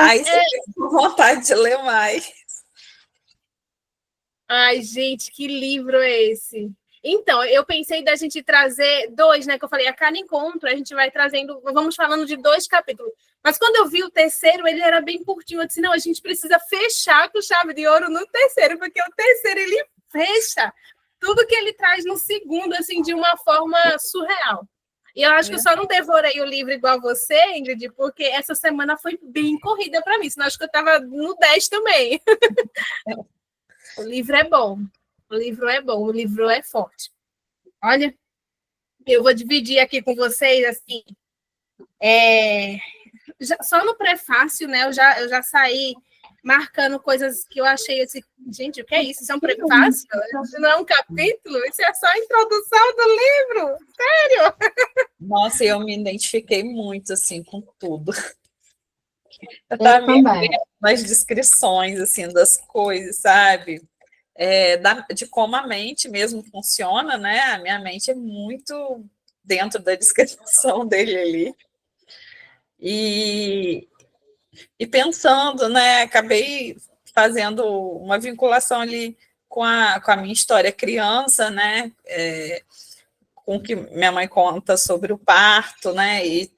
Aí você fica com vontade de ler mais. Ai, gente, que livro é esse? Então, eu pensei da gente trazer dois, né? Que eu falei, a cada encontro a gente vai trazendo, vamos falando de 2 capítulos. Mas quando eu vi o terceiro, ele era bem curtinho. Eu disse, não, a gente precisa fechar com chave de ouro no terceiro, porque o terceiro ele fecha tudo que ele traz no segundo, assim, de uma forma surreal. E eu acho que eu só não devorei o livro igual você, Ingrid, porque essa semana foi bem corrida para mim, senão acho que eu estava no 10 também. O livro é bom. O livro é bom, o livro é forte. Olha, eu vou dividir aqui com vocês, assim, só no prefácio, né? Eu já saí marcando coisas que eu achei assim, gente, o que é isso? Isso é um prefácio? Isso não é um capítulo? Isso é só a introdução do livro? Sério? Nossa, eu me identifiquei muito, assim, com tudo. Eu Eu estava também. nas descrições, assim, das coisas, sabe? De como a mente mesmo funciona, né? A minha mente é muito dentro da descrição dele ali. E pensando, né? Acabei fazendo uma vinculação ali com a minha história criança, né? Com o que minha mãe conta sobre o parto, né? E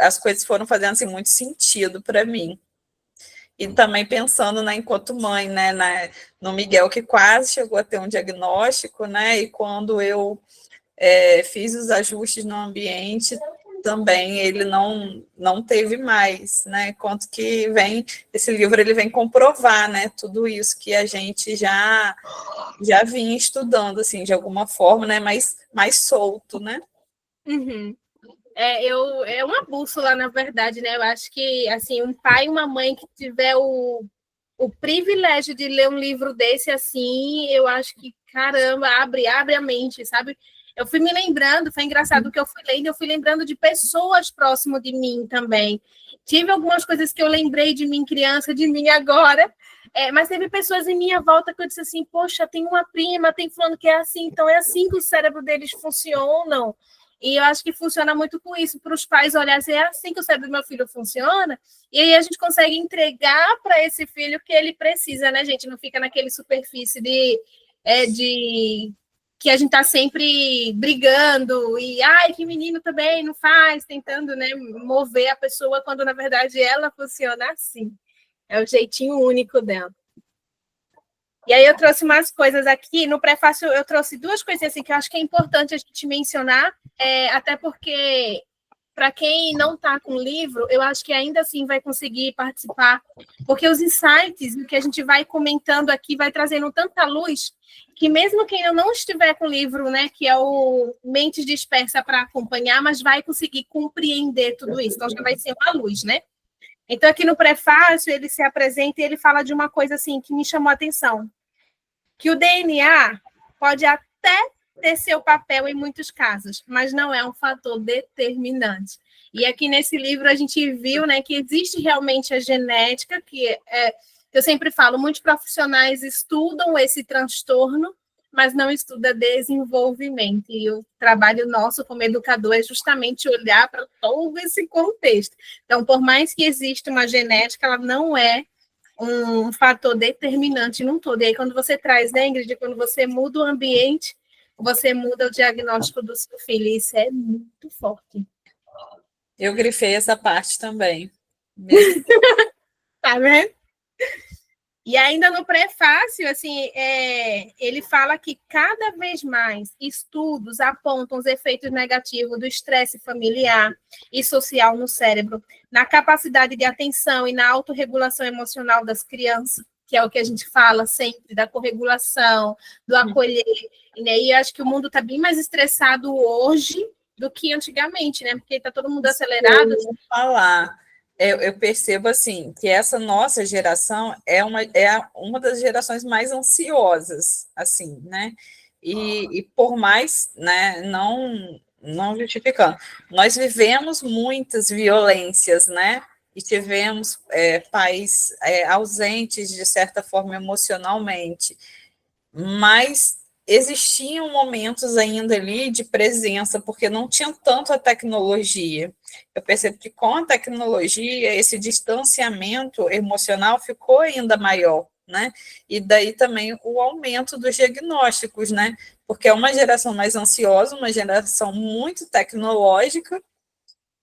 as coisas foram fazendo assim, muito sentido para mim. E também pensando enquanto mãe, né, no Miguel, que quase chegou a ter um diagnóstico, né, e quando eu fiz os ajustes no ambiente, também ele não teve mais, né, quanto que esse livro ele vem comprovar, né, tudo isso que a gente já vinha estudando, assim, de alguma forma, né, mais solto, né. Uhum. É uma bússola, na verdade, né? Eu acho que, assim, um pai e uma mãe que tiver o privilégio de ler um livro desse, assim, eu acho que, caramba, abre a mente, sabe? Eu fui me lembrando, foi engraçado que eu fui lendo, eu fui lembrando de pessoas próximo de mim também. Tive algumas coisas que eu lembrei de mim criança, de mim agora, mas teve pessoas em minha volta que eu disse assim, poxa, tem uma prima, tem fulano que é assim, então é assim que o cérebro deles funcionam. E eu acho que funciona muito com isso, para os pais olharem assim, é assim que o cérebro do meu filho funciona, e aí a gente consegue entregar para esse filho o que ele precisa, né, gente? Não fica naquele superfície de que a gente está sempre brigando e, ai, que menino também não faz, tentando, né, mover a pessoa, quando, na verdade, ela funciona assim. É o jeitinho único dela. E aí eu trouxe umas coisas aqui, no prefácio eu trouxe 2 coisinhas assim que eu acho que é importante a gente mencionar, até porque para quem não está com o livro, eu acho que ainda assim vai conseguir participar, porque os insights, o que a gente vai comentando aqui, vai trazendo tanta luz, que mesmo quem não estiver com o livro, né, que é o Mentes Dispersa para acompanhar, mas vai conseguir compreender tudo isso, então já vai ser uma luz, né? Então aqui no prefácio ele se apresenta e ele fala de uma coisa assim que me chamou a atenção, que o DNA pode até ter seu papel em muitos casos, mas não é um fator determinante. E aqui nesse livro a gente viu, né, que existe realmente a genética, eu sempre falo, muitos profissionais estudam esse transtorno, mas não estuda desenvolvimento. E o trabalho nosso como educador é justamente olhar para todo esse contexto. Então, por mais que exista uma genética, ela não é um fator determinante num todo. E aí, quando você traz, né, Ingrid, quando você muda o ambiente, você muda o diagnóstico do seu filho. E isso é muito forte. Eu grifei essa parte também. Mesmo. Tá vendo? E ainda no prefácio, assim, ele fala que cada vez mais estudos apontam os efeitos negativos do estresse familiar e social no cérebro, na capacidade de atenção e na autorregulação emocional das crianças, que é o que a gente fala sempre, da corregulação, do acolher. E eu acho que o mundo está bem mais estressado hoje do que antigamente, né? Porque está todo mundo acelerado. Eu vou falar. Eu percebo assim que essa nossa geração é uma das gerações mais ansiosas, assim, né? E por mais, né, não justificando, nós vivemos muitas violências, né? E tivemos pais ausentes de certa forma emocionalmente, mas existiam momentos ainda ali de presença, porque não tinha tanto a tecnologia. Eu percebo que com a tecnologia, esse distanciamento emocional ficou ainda maior, né? E daí também o aumento dos diagnósticos, né? Porque é uma geração mais ansiosa, uma geração muito tecnológica,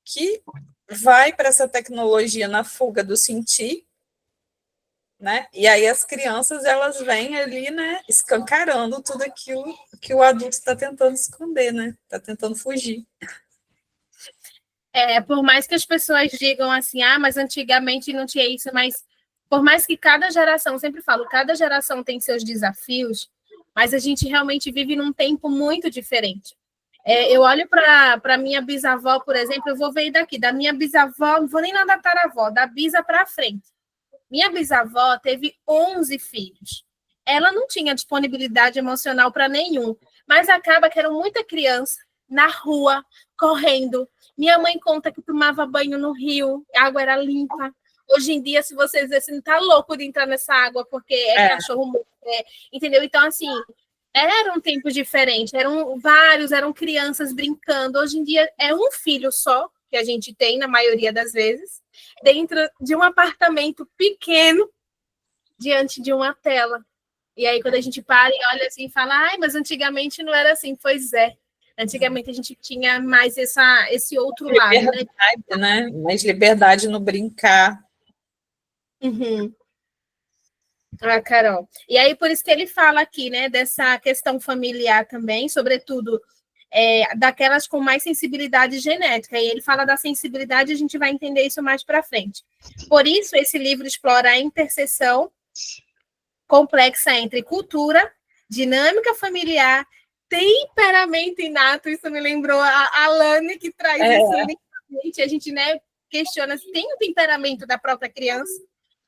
que vai para essa tecnologia na fuga do sentir, né? E aí as crianças elas vêm ali, né, escancarando tudo aquilo que o adulto está tentando esconder, né? Está tentando fugir. Por mais que as pessoas digam assim, mas antigamente não tinha isso, mas por mais que cada geração, sempre falo, cada geração tem seus desafios, mas a gente realmente vive num tempo muito diferente. Eu olho para minha bisavó, por exemplo, eu vou ver daqui, da minha bisavó, não vou nem na da taravó, da bisa para frente. Minha bisavó teve 11 filhos. Ela não tinha disponibilidade emocional para nenhum, mas acaba que eram muita criança na rua, correndo. Minha mãe conta que tomava banho no rio, a água era limpa. Hoje em dia, se vocês dizem, tá louco de entrar nessa água, porque cachorro morto, entendeu? Então, assim, era um tempo diferente, eram vários, eram crianças brincando. Hoje em dia é um filho só, que a gente tem, na maioria das vezes, dentro de um apartamento pequeno, diante de uma tela. E aí, quando a gente para e olha assim, fala, mas antigamente não era assim. Pois é. Antigamente a gente tinha mais esse outro lado, né? Mais liberdade no brincar. Uhum. Carol. E aí, por isso que ele fala aqui, né, dessa questão familiar também, sobretudo daquelas com mais sensibilidade genética. E ele fala da sensibilidade, a gente vai entender isso mais para frente. Por isso, esse livro explora a interseção complexa entre cultura, dinâmica familiar, temperamento inato. Isso me lembrou a Alane, que traz isso. A gente, né, questiona se tem o temperamento da própria criança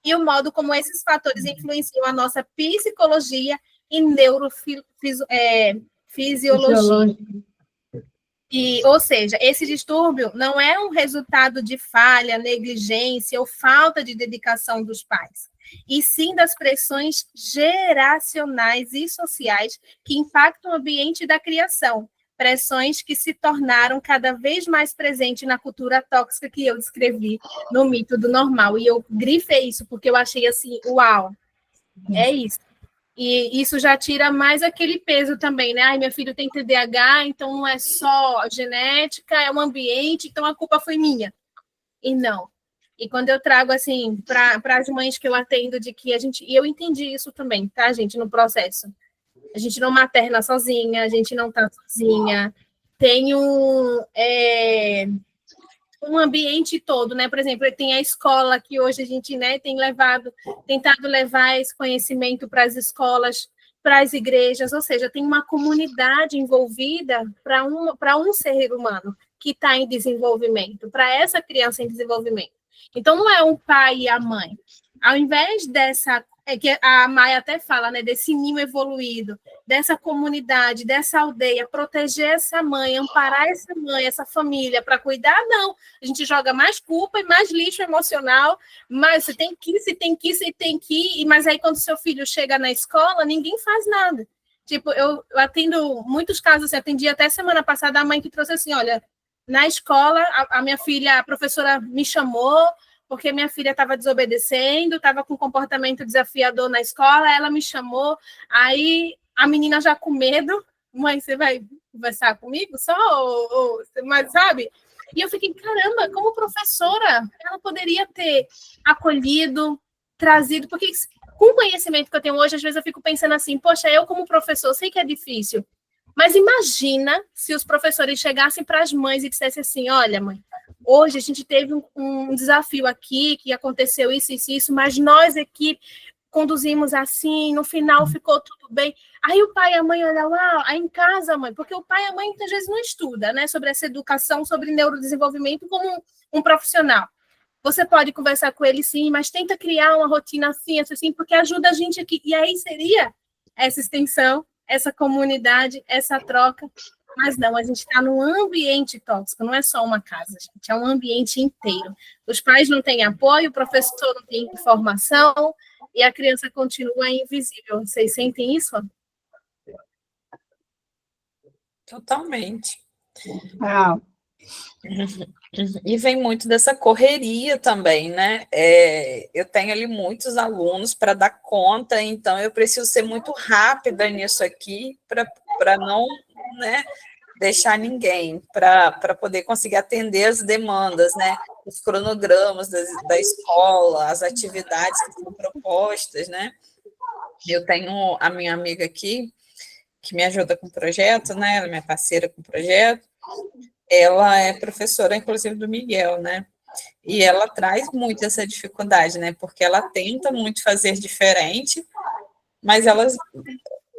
e o modo como esses fatores influenciam a nossa psicologia e neurofisiologia. Ou seja, esse distúrbio não é um resultado de falha, negligência ou falta de dedicação dos pais, e sim das pressões geracionais e sociais que impactam o ambiente da criação, pressões que se tornaram cada vez mais presentes na cultura tóxica que eu descrevi no mito do normal. E eu grifei isso porque eu achei assim, uau, é isso. E isso já tira mais aquele peso também, né? Meu filho tem TDAH, então não é só genética, é um ambiente, então a culpa foi minha. E não. E quando eu trago, assim, para as mães que eu atendo, de que e eu entendi isso também, tá, gente, no processo. A gente não materna sozinha, a gente não tá sozinha. Tem um ambiente todo, né? Por exemplo, tem a escola que hoje a gente, né, tem tentado levar esse conhecimento para as escolas, para as igrejas, ou seja, tem uma comunidade envolvida para um ser humano que está em desenvolvimento, para essa criança em desenvolvimento. Então, não é um pai e a mãe. Ao invés dessa, que a Maia até fala, né, desse ninho evoluído, dessa comunidade, dessa aldeia, proteger essa mãe, amparar essa mãe, essa família, para cuidar, não. A gente joga mais culpa e mais lixo emocional, mas você tem que, mas aí quando seu filho chega na escola, ninguém faz nada. Tipo, eu atendo muitos casos, assim, atendi até semana passada a mãe que trouxe assim, olha, na escola, a minha filha, a professora me chamou, porque minha filha estava desobedecendo, estava com comportamento desafiador na escola, ela me chamou, aí a menina já com medo, mãe, você vai conversar comigo só? Mas sabe? E eu fiquei, caramba, como professora, ela poderia ter acolhido, trazido, porque com o conhecimento que eu tenho hoje, às vezes eu fico pensando assim, poxa, eu como professor sei que é difícil, mas imagina se os professores chegassem para as mães e dissessem assim, olha, mãe, hoje a gente teve um desafio aqui, que aconteceu isso, mas nós, equipe, conduzimos assim, no final ficou tudo bem. Aí o pai e a mãe olham lá, aí em casa, mãe, porque o pai e a mãe muitas vezes não estuda, né, sobre essa educação, sobre neurodesenvolvimento como um profissional. Você pode conversar com ele, sim, mas tenta criar uma rotina assim, porque ajuda a gente aqui. E aí seria essa extensão, essa comunidade, essa troca. Mas não, a gente está num ambiente tóxico, não é só uma casa, gente, é um ambiente inteiro. Os pais não têm apoio, o professor não tem informação e a criança continua invisível. Vocês sentem isso? Totalmente. Ah. E vem muito dessa correria também, né? Eu tenho ali muitos alunos para dar conta, então eu preciso ser muito rápida nisso aqui para não, né, deixar ninguém, para poder conseguir atender as demandas, né? Os cronogramas da escola, as atividades que são propostas, né? Eu tenho a minha amiga aqui, que me ajuda com o projeto, né? Ela é minha parceira com o projeto. Ela é professora, inclusive, do Miguel, né? E ela traz muito essa dificuldade, né? Porque ela tenta muito fazer diferente, mas ela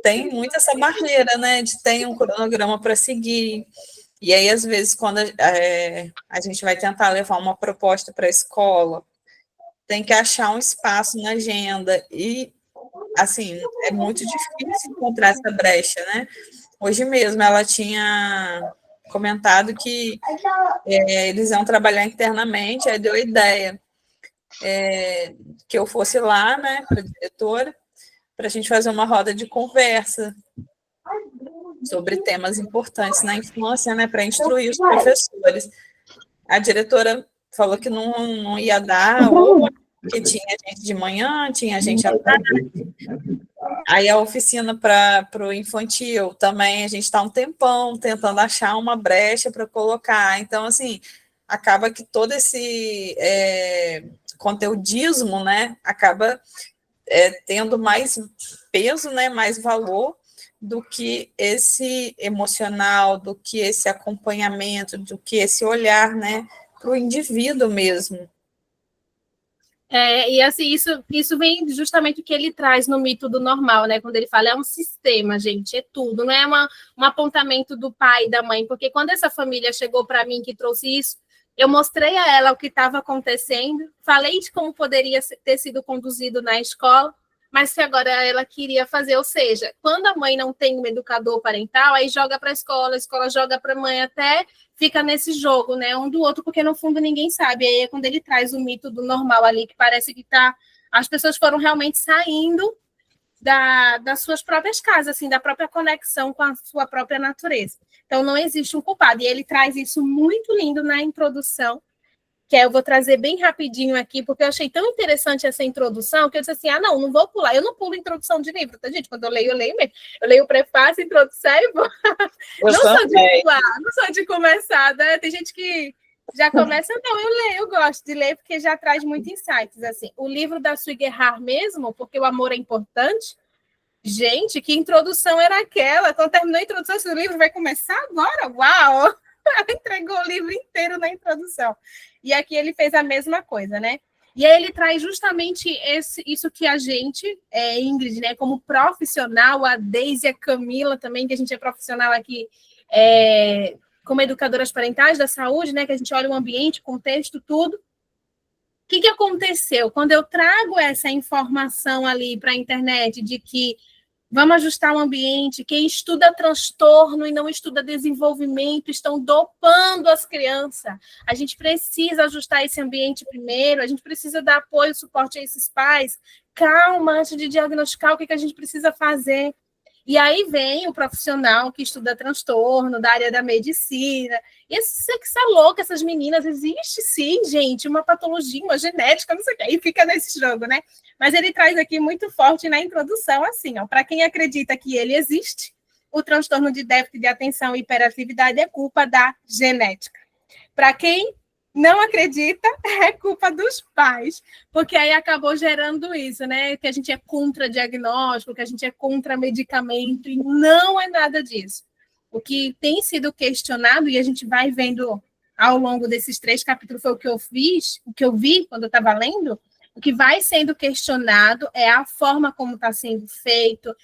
tem muito essa barreira, né? De ter um cronograma para seguir. E aí, às vezes, quando a gente vai tentar levar uma proposta para a escola, tem que achar um espaço na agenda. E, assim, é muito difícil encontrar essa brecha, né? Hoje mesmo ela tinha comentado que eles iam trabalhar internamente, aí deu a ideia que eu fosse lá, né, para a diretora, para a gente fazer uma roda de conversa sobre temas importantes na infância, né, para instruir os professores. A diretora falou que não ia dar, ou que tinha gente de manhã, tinha gente à tarde. Aí a oficina para o infantil também, a gente está um tempão tentando achar uma brecha para colocar. Então, assim, acaba que todo esse conteudismo, né, acaba tendo mais peso, né, mais valor do que esse emocional, do que esse acompanhamento, do que esse olhar, né, para o indivíduo mesmo. E assim, isso vem justamente do que ele traz no mito do normal, né? Quando ele fala, é um sistema, gente, é tudo, não é um apontamento do pai e da mãe, porque quando essa família chegou para mim que trouxe isso, eu mostrei a ela o que estava acontecendo, falei de como poderia ter sido conduzido na escola, mas que agora ela queria fazer, ou seja, quando a mãe não tem um educador parental, aí joga para a escola joga para a mãe, até fica nesse jogo, né, um do outro, porque no fundo ninguém sabe. Aí é quando ele traz o mito do normal ali, que parece que as pessoas foram realmente saindo das suas próprias casas, assim, da própria conexão com a sua própria natureza. Então não existe um culpado, e ele traz isso muito lindo na introdução, que eu vou trazer bem rapidinho aqui, porque eu achei tão interessante essa introdução, que eu disse assim, não vou pular. Eu não pulo introdução de livro, tá, gente? Quando eu leio mesmo. Eu leio o prefácio, introdução e vou. Não sou de pular, não sou de começar, né? Tem gente que já começa, eu gosto de ler, porque já traz muitos insights, assim. O livro da Sui Gerhard mesmo, porque o amor é importante. Gente, que introdução era aquela? Quando terminou a introdução, esse livro vai começar agora? Uau! Ela entregou o livro inteiro na introdução. E aqui ele fez a mesma coisa, né? E aí ele traz justamente isso que a gente, Ingrid, né, como profissional, a Deise e a Camila também, que a gente é profissional aqui como educadoras parentais da saúde, né, que a gente olha o ambiente, o contexto, tudo. O que aconteceu? Quando eu trago essa informação ali para a internet de que vamos ajustar o ambiente, quem estuda transtorno e não estuda desenvolvimento estão dopando as crianças. A gente precisa ajustar esse ambiente primeiro, a gente precisa dar apoio e suporte a esses pais. Calma, antes de diagnosticar o que a gente precisa fazer. E aí vem o profissional que estuda transtorno, da área da medicina. E você que está louca, essas meninas, existe sim, gente, uma patologia, uma genética, não sei o que, aí fica nesse jogo, né? Mas ele traz aqui muito forte na introdução, assim, para quem acredita que ele existe, o transtorno de déficit de atenção e hiperatividade é culpa da genética. Para quem não acredita, é culpa dos pais, porque aí acabou gerando isso, né? Que a gente é contra diagnóstico, que a gente é contra medicamento, e não é nada disso. O que tem sido questionado, e a gente vai vendo ao longo desses 3 capítulos, foi o que eu vi quando eu estava lendo, o que vai sendo questionado é a forma como está sendo feito,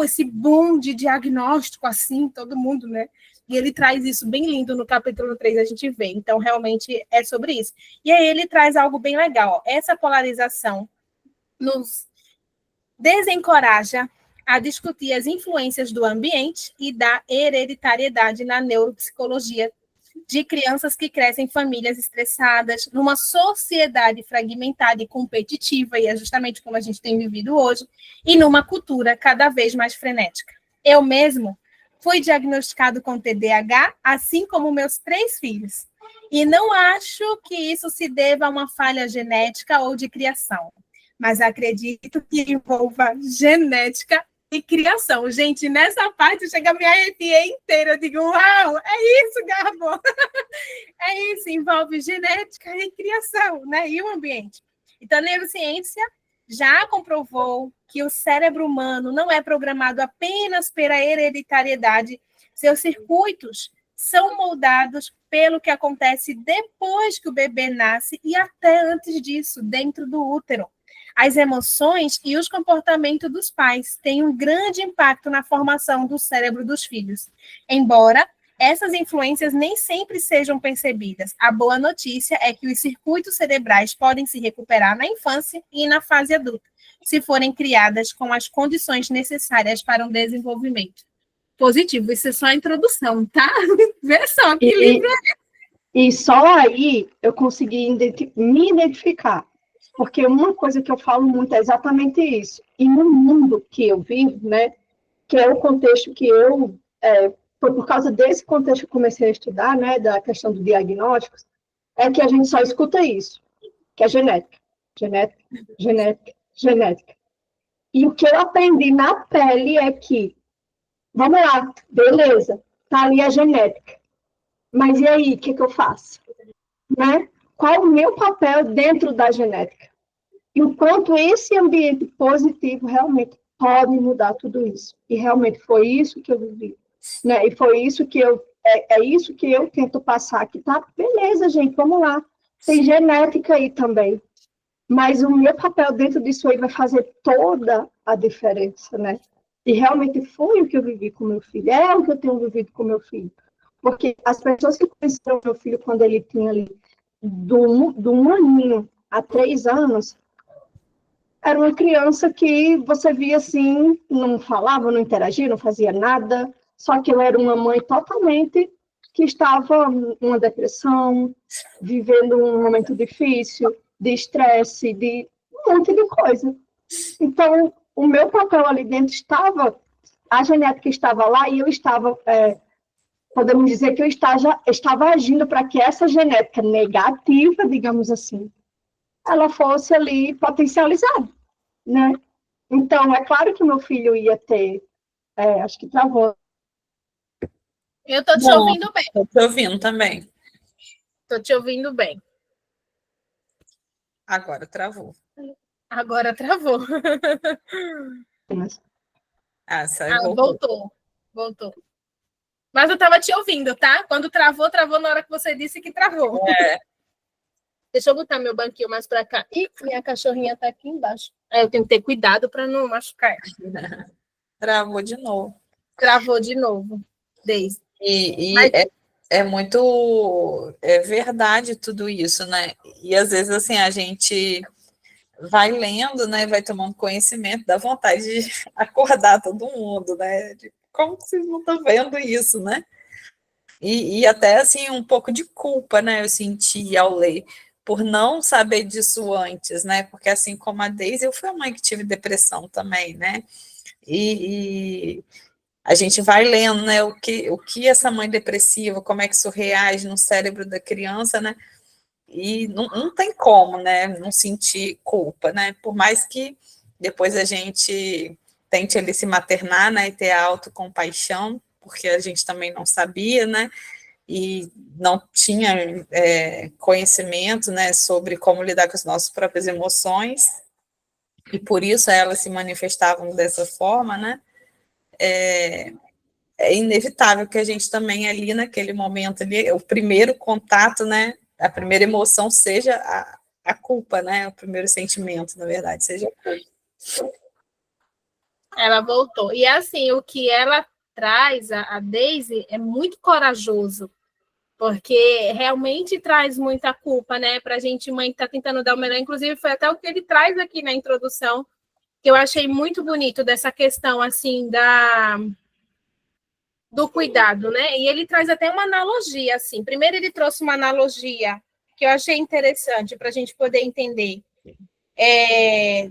esse boom de diagnóstico, assim, todo mundo, né? E ele traz isso bem lindo no capítulo 3, a gente vê. Então, realmente, é sobre isso. E aí ele traz algo bem legal. Essa polarização nos desencoraja a discutir as influências do ambiente e da hereditariedade na neuropsicologia de crianças que crescem em famílias estressadas, numa sociedade fragmentada e competitiva, e é justamente como a gente tem vivido hoje, e numa cultura cada vez mais frenética. Eu mesmo Fui diagnosticado com TDAH, assim como meus 3 filhos. E não acho que isso se deva a uma falha genética ou de criação, mas acredito que envolva genética e criação. Gente, nessa parte chega a me arrepiar inteira. Eu digo, uau, é isso, Garbo. É isso, envolve genética e criação, né? E o ambiente. Então, a neurociência já comprovou que o cérebro humano não é programado apenas pela hereditariedade. Seus circuitos são moldados pelo que acontece depois que o bebê nasce e até antes disso, dentro do útero. As emoções e os comportamentos dos pais têm um grande impacto na formação do cérebro dos filhos, embora essas influências nem sempre sejam percebidas. A boa notícia é que os circuitos cerebrais podem se recuperar na infância e na fase adulta, se forem criadas com as condições necessárias para um desenvolvimento positivo. Isso é só a introdução, tá? Vê só que livro é. E só aí eu consegui me identificar. Porque uma coisa que eu falo muito é exatamente isso. E no mundo que eu vivo, né, que é o contexto que eu... foi por causa desse contexto que eu comecei a estudar, né, da questão do diagnóstico, é que a gente só escuta isso, que é genética, genética, genética, genética. E o que eu aprendi na pele é que, vamos lá, beleza, tá ali a genética, mas e aí, o que eu faço? Né? Qual o meu papel dentro da genética? E o quanto esse ambiente positivo realmente pode mudar tudo isso. E realmente foi isso que eu vivi. Né? E foi isso que é isso que eu tento passar aqui, tá? Beleza, gente, vamos lá. Tem genética aí também. Mas o meu papel dentro disso aí vai fazer toda a diferença, né? E realmente foi o que eu vivi com meu filho, é o que eu tenho vivido com meu filho. Porque as pessoas que conheceram meu filho quando ele tinha ali, do 1 aninho a 3 anos, era uma criança que você via assim, não falava, não interagia, não fazia nada, só que eu era uma mãe totalmente que estava numa depressão, vivendo um momento difícil, de estresse, de um monte de coisa. Então, o meu papel ali dentro estava, a genética estava lá e eu estava, podemos dizer que eu estava agindo para que essa genética negativa, digamos assim, ela fosse ali potencializada, né? Então, é claro que meu filho ia ter, acho que travou. Eu estou te ouvindo bem. Estou te ouvindo também. Estou te ouvindo bem. Agora travou. Agora travou. Voltou. Mas eu estava te ouvindo, tá? Quando travou na hora que você disse que travou. Deixa eu botar meu banquinho mais para cá. Ih, minha cachorrinha está aqui embaixo. Eu tenho que ter cuidado para não machucar. Travou de novo. Travou de novo. Desde. Mas... é muito verdade tudo isso, né? E às vezes assim a gente vai lendo, né? Vai tomando conhecimento, dá vontade de acordar todo mundo, né? De como vocês não estão vendo isso, né? E até assim um pouco de culpa, né? Eu senti ao ler por não saber disso antes, né? Porque assim como a Daisy, eu fui a mãe que tive depressão também, né? E a gente vai lendo, né, o que essa mãe depressiva, como é que isso reage no cérebro da criança, né, e não tem como, né, não sentir culpa, né, por mais que depois a gente tente ali se maternar, né, e ter a autocompaixão, porque a gente também não sabia, né, e não tinha conhecimento, né, sobre como lidar com as nossas próprias emoções, e por isso elas se manifestavam dessa forma, né, é inevitável que a gente também ali naquele momento ali, o primeiro contato, né, a primeira emoção seja a culpa, né, o primeiro sentimento, na verdade, seja a culpa. Ela voltou. E assim, o que ela traz, a Daisy, é muito corajoso, porque realmente traz muita culpa, né, para a gente, mãe, que está tentando dar o melhor. Inclusive, foi até o que ele traz aqui na introdução, que eu achei muito bonito dessa questão, assim, do cuidado, né? E ele traz até uma analogia, assim. Primeiro ele trouxe uma analogia que eu achei interessante para a gente poder entender.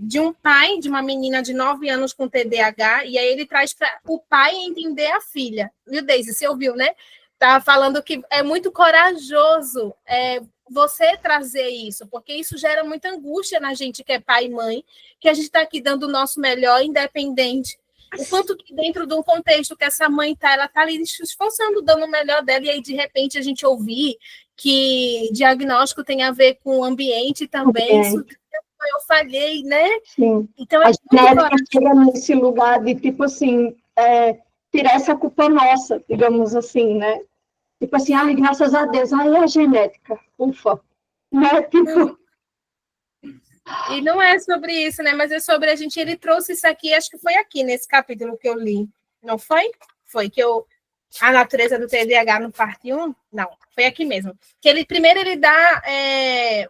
de um pai de uma menina de 9 anos com TDAH, e aí ele traz para o pai entender a filha. Viu, Deise? Você ouviu, né? Tá falando que é muito corajoso você trazer isso, porque isso gera muita angústia na gente que é pai e mãe, que a gente está aqui dando o nosso melhor, independente. O quanto que dentro de um contexto que essa mãe está, ela está ali se esforçando, dando o melhor dela, e aí, de repente, a gente ouvir que diagnóstico tem a ver com o ambiente também, isso eu falhei, né? Sim. Então, a genética chega nesse lugar de, tipo assim, tirar essa culpa nossa, digamos assim, né? Tipo assim, ai, graças a Deus, ai, a genética, ufa. Né? Tipo... E não é sobre isso, né? Mas é sobre a gente. Ele trouxe isso aqui, acho que foi aqui nesse capítulo que eu li. Não foi? Foi que a natureza do TDAH no parte 1? Não, foi aqui mesmo. Que primeiro ele dá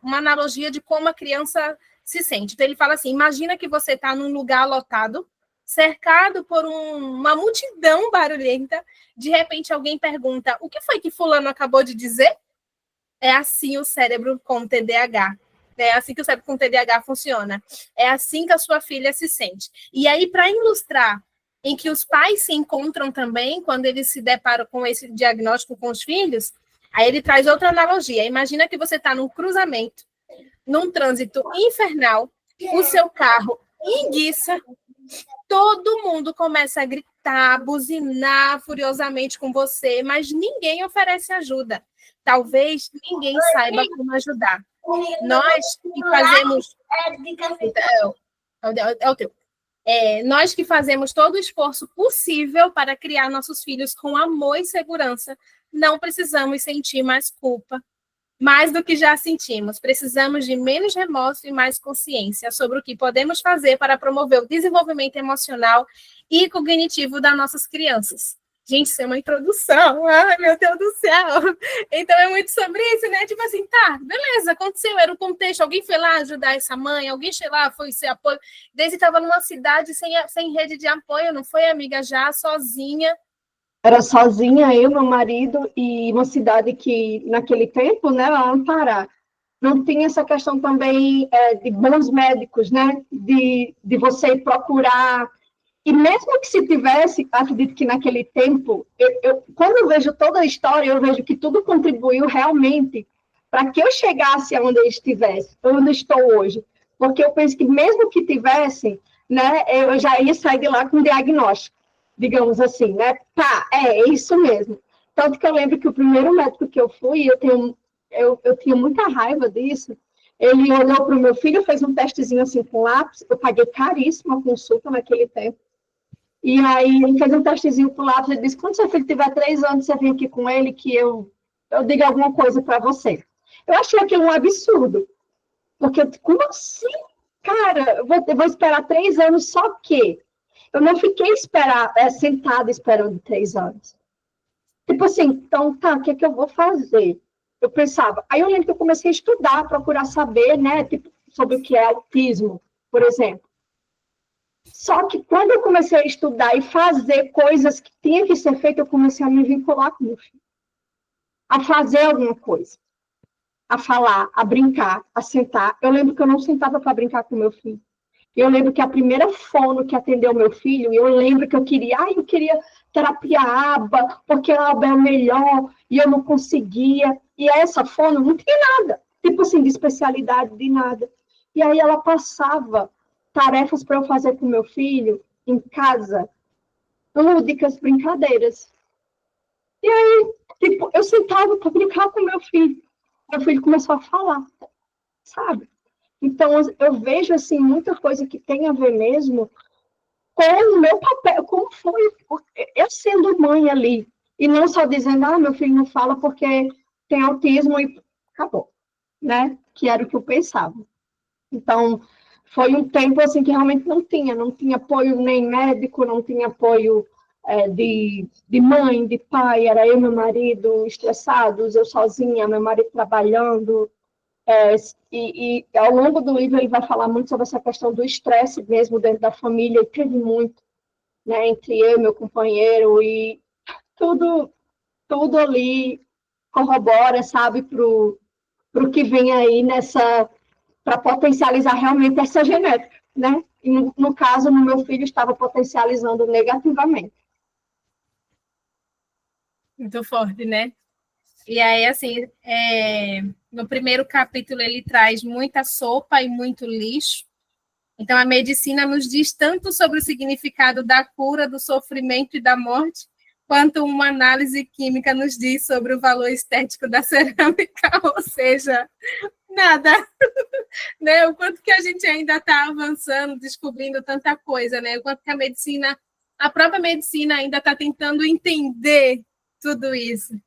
uma analogia de como a criança se sente. Então ele fala assim: imagina que você está num lugar lotado, cercado por uma multidão barulhenta. De repente alguém pergunta: o que foi que fulano acabou de dizer? É assim o cérebro com TDAH. É assim que o cérebro com TDAH funciona. É assim que a sua filha se sente. E aí, para ilustrar em que os pais se encontram também, quando eles se deparam com esse diagnóstico com os filhos, aí ele traz outra analogia. Imagina que você está num cruzamento, num trânsito infernal, o seu carro enguiça, todo mundo começa a gritar, buzinar furiosamente com você, mas ninguém oferece ajuda. Talvez ninguém saiba como ajudar. Nós que fazemos... É o teu. Nós que fazemos todo o esforço possível para criar nossos filhos com amor e segurança, não precisamos sentir mais culpa, mais do que já sentimos. Precisamos de menos remorso e mais consciência sobre o que podemos fazer para promover o desenvolvimento emocional e cognitivo das nossas crianças. Gente, isso é uma introdução. Ai, meu Deus do céu. Então, é muito sobre isso, né? Tipo assim, tá, beleza, aconteceu, era um contexto. Alguém foi lá ajudar essa mãe, alguém foi lá, foi ser apoio. Daisy estava numa cidade sem rede de apoio, não foi, amiga? Já sozinha. Era sozinha, eu, meu marido, e uma cidade que, naquele tempo, né, lá no Pará, não tinha essa questão também de bons médicos, né? De você procurar... E mesmo que se tivesse, acredito que naquele tempo, quando eu vejo toda a história, eu vejo que tudo contribuiu realmente para que eu chegasse aonde eu estivesse, onde eu estou hoje. Porque eu penso que mesmo que tivesse, né, eu já ia sair de lá com diagnóstico, digamos assim, né? Tá, é isso mesmo. Tanto que eu lembro que o primeiro médico que eu fui, eu tinha muita raiva disso. Ele olhou para o meu filho, fez um testezinho assim com lápis, eu paguei caríssimo a consulta naquele tempo. E aí ele fez um testezinho pro lápis e disse: quando seu filho tiver 3 anos, você vem aqui com ele que eu digo alguma coisa para você. Eu achei aquilo um absurdo. Porque, como assim? Cara, eu vou esperar 3 anos, só que eu não fiquei sentada esperando 3 anos. Tipo assim, então, tá, o que é que eu vou fazer? Eu pensava, aí eu lembro que eu comecei a estudar, procurar saber, né, tipo, sobre o que é autismo, por exemplo. Só que quando eu comecei a estudar e fazer coisas que tinha que ser feito, eu comecei a me vincular com o meu filho. A fazer alguma coisa. A falar, a brincar, a sentar. Eu lembro que eu não sentava para brincar com o meu filho. Eu lembro que a primeira fono que atendeu meu filho, eu lembro que eu queria terapia ABA, porque a ABA é o melhor, e eu não conseguia. E essa fono não tinha nada. Tipo assim, de especialidade, de nada. E aí ela passava tarefas para eu fazer com meu filho em casa, lúdicas, brincadeiras. E aí, tipo, eu sentava para brincar com meu filho. Meu filho começou a falar, sabe? Então, eu vejo, assim, muita coisa que tem a ver mesmo com o meu papel, como foi eu sendo mãe ali. E não só dizendo, meu filho não fala porque tem autismo e acabou, né? Que era o que eu pensava. Então, foi um tempo assim que realmente não tinha apoio nem médico, não tinha apoio de mãe, de pai, era eu e meu marido estressados, eu sozinha, meu marido trabalhando, e ao longo do livro ele vai falar muito sobre essa questão do estresse mesmo dentro da família, e teve muito, né, entre eu e meu companheiro, e tudo ali corrobora, sabe, pro que vem aí nessa para potencializar realmente essa genética, né? E no caso, no meu filho, estava potencializando negativamente. Muito forte, né? E aí, assim, no primeiro capítulo ele traz muita sopa e muito lixo. Então, a medicina nos diz tanto sobre o significado da cura, do sofrimento e da morte, quanto uma análise química nos diz sobre o valor estético da cerâmica, ou seja, nada, né? O quanto que a gente ainda está avançando, descobrindo tanta coisa, né? O quanto que a própria medicina ainda está tentando entender tudo isso.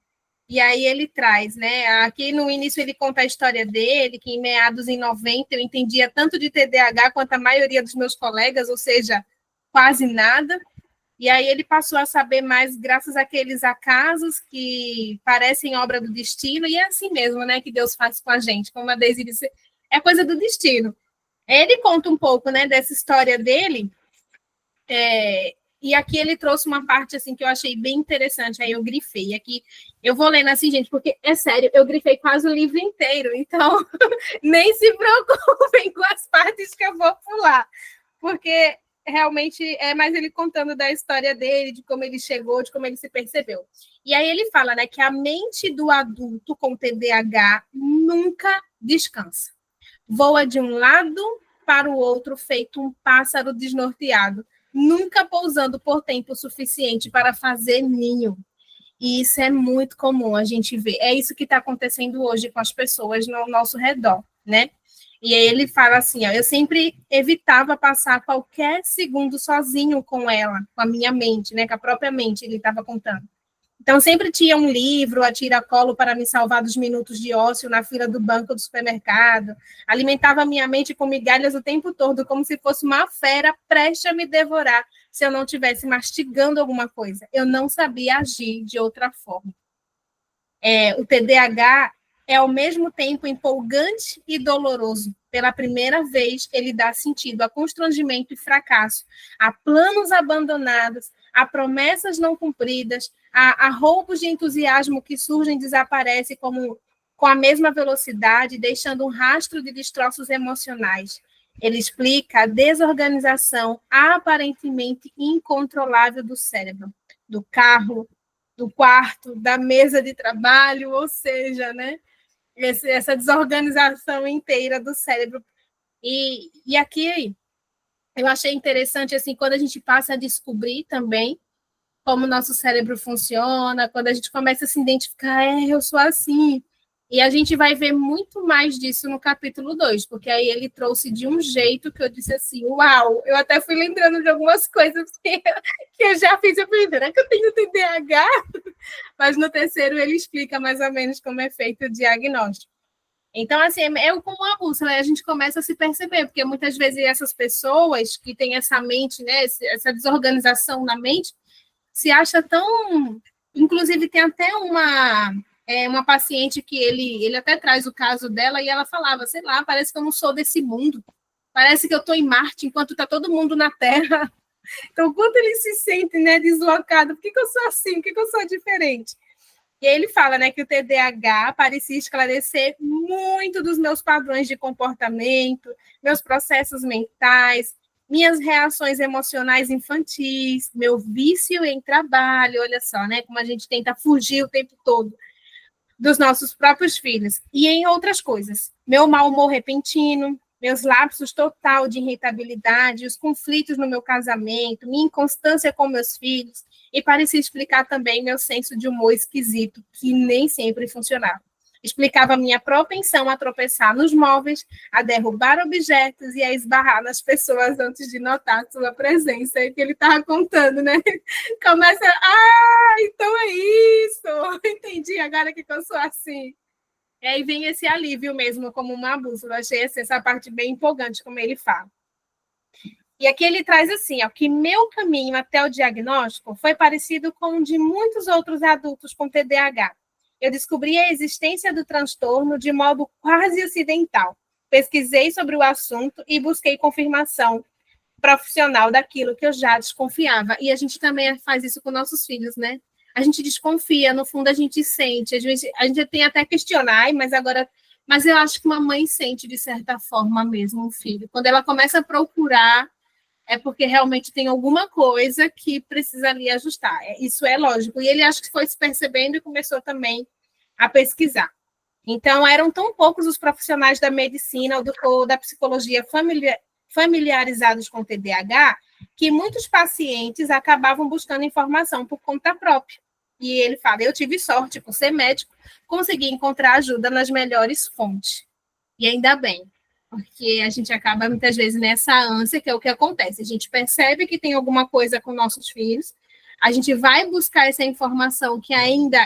E aí ele traz, né? Aqui no início ele conta a história dele, que em meados em 90 eu entendia tanto de TDAH quanto a maioria dos meus colegas, ou seja, quase nada. E aí ele passou a saber mais graças àqueles acasos que parecem obra do destino, e é assim mesmo, né, que Deus faz com a gente. Como a Deise disse, é coisa do destino. Ele conta um pouco, né, dessa história dele, e aqui ele trouxe uma parte assim que eu achei bem interessante, aí eu grifei. Aqui eu vou lendo assim, gente, porque é sério, eu grifei quase o livro inteiro, então nem se preocupem com as partes que eu vou pular, porque realmente é mais ele contando da história dele, de como ele chegou, de como ele se percebeu. E aí ele fala, né, que a mente do adulto com TDAH nunca descansa. Voa de um lado para o outro, feito um pássaro desnorteado, nunca pousando por tempo suficiente para fazer ninho. E isso é muito comum a gente ver. É isso que está acontecendo hoje com as pessoas no nosso redor, né? E aí ele fala assim, ó, eu sempre evitava passar qualquer segundo sozinho com ela, com a minha mente, né? Com a própria mente, ele estava contando. Então, sempre tinha um livro a tiracolo para me salvar dos minutos de ócio na fila do banco do supermercado. Alimentava minha mente com migalhas o tempo todo, como se fosse uma fera prestes a me devorar se eu não estivesse mastigando alguma coisa. Eu não sabia agir de outra forma. O TDAH é, ao mesmo tempo, empolgante e doloroso. Pela primeira vez, ele dá sentido a constrangimento e fracasso, a planos abandonados, a promessas não cumpridas, a roubos de entusiasmo que surgem e desaparecem com a mesma velocidade, deixando um rastro de destroços emocionais. Ele explica a desorganização aparentemente incontrolável do cérebro, do carro, do quarto, da mesa de trabalho, ou seja, né? Essa desorganização inteira do cérebro. E aqui eu achei interessante, assim, quando a gente passa a descobrir também como o nosso cérebro funciona, quando a gente começa a se identificar, eu sou assim. E a gente vai ver muito mais disso no capítulo 2, porque aí ele trouxe de um jeito que eu disse assim, uau, eu até fui lembrando de algumas coisas que eu já fiz, eu falei, será que eu tenho TDAH? Mas no terceiro ele explica mais ou menos como é feito o diagnóstico. Então, assim, é como uma bússola, a gente começa a se perceber, porque muitas vezes essas pessoas que têm essa mente, né, essa desorganização na mente, se acha tão... Inclusive, tem até uma paciente que ele até traz o caso dela e ela falava, sei lá, parece que eu não sou desse mundo, parece que eu estou em Marte enquanto está todo mundo na Terra. Então, quando ele se sente, né, deslocado, por que eu sou assim, por que eu sou diferente? E aí ele fala, né, que o TDAH parecia esclarecer muito dos meus padrões de comportamento, meus processos mentais, minhas reações emocionais infantis, meu vício em trabalho, olha só, né, como a gente tenta fugir o tempo todo dos nossos próprios filhos, e em outras coisas. Meu mau humor repentino, meus lapsos total de irritabilidade, os conflitos no meu casamento, minha inconstância com meus filhos, e parecia explicar também meu senso de humor esquisito, que nem sempre funcionava. Explicava minha propensão a tropeçar nos móveis, a derrubar objetos e a esbarrar nas pessoas antes de notar sua presença. É que ele estava contando, né? Começa, então é isso, entendi agora que eu sou assim. E aí vem esse alívio mesmo, como uma bússola. Achei essa parte bem empolgante, como ele fala. E aqui ele traz assim, ó, que meu caminho até o diagnóstico foi parecido com o de muitos outros adultos com TDAH. Eu descobri a existência do transtorno de modo quase acidental. Pesquisei sobre o assunto e busquei confirmação profissional daquilo que eu já desconfiava. E a gente também faz isso com nossos filhos, né? A gente desconfia, no fundo a gente sente, a gente tem até questionar, mas agora Mas eu acho que uma mãe sente, de certa forma, mesmo o filho. Quando ela começa a procurar, é porque realmente tem alguma coisa que precisa ali ajustar. Isso é lógico. E ele acho que foi se percebendo e começou também a pesquisar. Então, eram tão poucos os profissionais da medicina ou da psicologia familiarizados com o TDAH, que muitos pacientes acabavam buscando informação por conta própria. E ele fala, eu tive sorte por ser médico, consegui encontrar ajuda nas melhores fontes. E ainda bem, porque a gente acaba, muitas vezes, nessa ânsia, que é o que acontece. A gente percebe que tem alguma coisa com nossos filhos, a gente vai buscar essa informação que ainda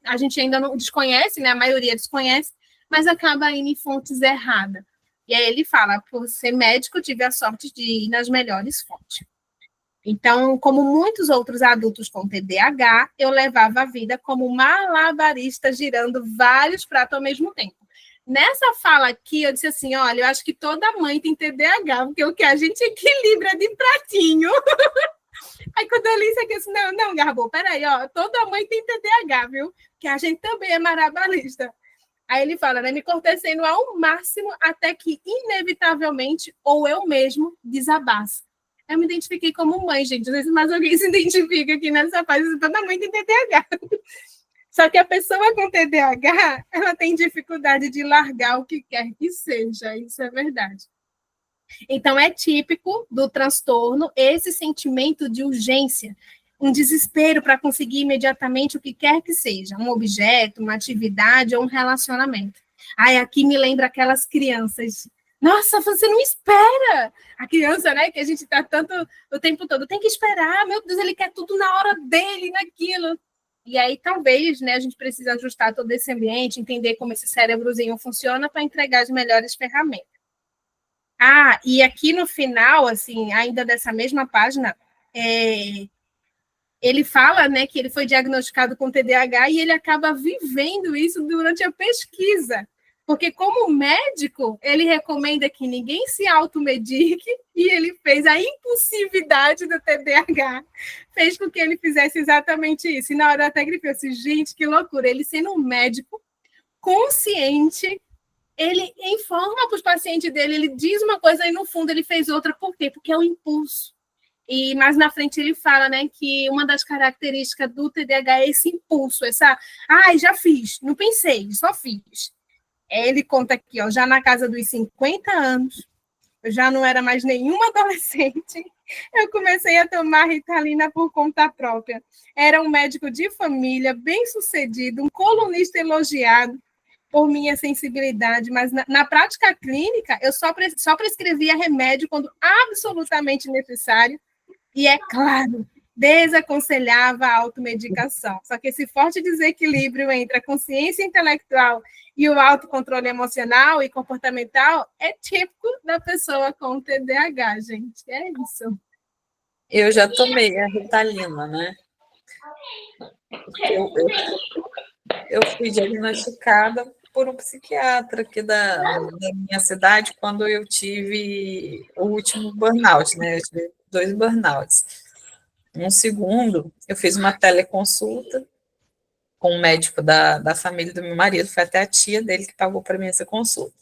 a gente ainda não desconhece, né? A maioria desconhece, mas acaba indo em fontes erradas. E aí ele fala, por ser médico, tive a sorte de ir nas melhores fontes. Então, como muitos outros adultos com TDAH, eu levava a vida como malabarista, girando vários pratos ao mesmo tempo. Nessa fala aqui, eu disse assim, olha, eu acho que toda mãe tem TDAH, porque o que a gente equilibra de pratinho. Aí quando eu li isso aqui, eu disse, não, Garbô, peraí, ó, toda mãe tem TDAH, viu? Que a gente também é malabarista. Aí ele fala, né, me cortecendo ao máximo até que, inevitavelmente, ou eu mesmo desabasse. Eu me identifiquei como mãe, gente. Não sei se mais alguém se identifica aqui nessa fase. Toda mãe tem TDAH. Só que a pessoa com TDAH, ela tem dificuldade de largar o que quer que seja. Isso é verdade. Então, é típico do transtorno esse sentimento de urgência, um desespero para conseguir imediatamente o que quer que seja, um objeto, uma atividade ou um relacionamento. Aí aqui me lembra aquelas crianças. Nossa, você não espera! A criança, né, que a gente está tanto o tempo todo, tem que esperar, meu Deus, ele quer tudo na hora dele, naquilo. E aí, talvez, né, a gente precisa ajustar todo esse ambiente, entender como esse cérebrozinho funciona para entregar as melhores ferramentas. Ah, e aqui no final, assim, ainda dessa mesma página, ele fala, né, que ele foi diagnosticado com TDAH e ele acaba vivendo isso durante a pesquisa. Porque, como médico, ele recomenda que ninguém se automedique e ele fez a impulsividade do TDAH. Fez com que ele fizesse exatamente isso. E na hora até grifei assim, gente, que loucura. Ele sendo um médico consciente, ele informa para os pacientes dele, ele diz uma coisa e no fundo ele fez outra. Por quê? Porque é o impulso. E mais na frente ele fala, né, que uma das características do TDAH é esse impulso, já fiz, não pensei, só fiz. Ele conta aqui, ó, já na casa dos 50 anos, eu já não era mais nenhuma adolescente, eu comecei a tomar Ritalina por conta própria. Era um médico de família, bem-sucedido, um colunista elogiado por minha sensibilidade, mas na prática clínica, eu só prescrevia remédio quando absolutamente necessário, e, é claro, desaconselhava a automedicação. Só que esse forte desequilíbrio entre a consciência intelectual e o autocontrole emocional e comportamental é típico da pessoa com TDAH, gente. É isso. Eu já tomei a Ritalina, né? Eu fui diagnosticada por um psiquiatra aqui da minha cidade quando eu tive o último burnout, né? Eu tive 2 burnouts. Um segundo, eu fiz uma teleconsulta com um médico da família do meu marido, foi até a tia dele que pagou para mim essa consulta.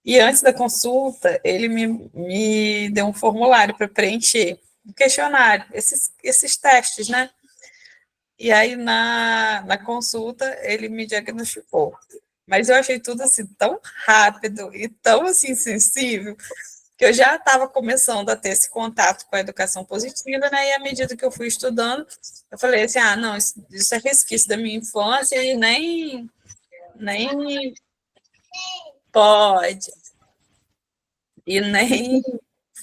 E antes da consulta, ele me deu um formulário para preencher, um questionário, esses testes, né? E aí, na consulta, ele me diagnosticou. Mas eu achei tudo assim tão rápido e tão assim sensível que eu já estava começando a ter esse contato com a educação positiva, né? E à medida que eu fui estudando, eu falei assim, não, isso é resquício da minha infância e nem pode. E nem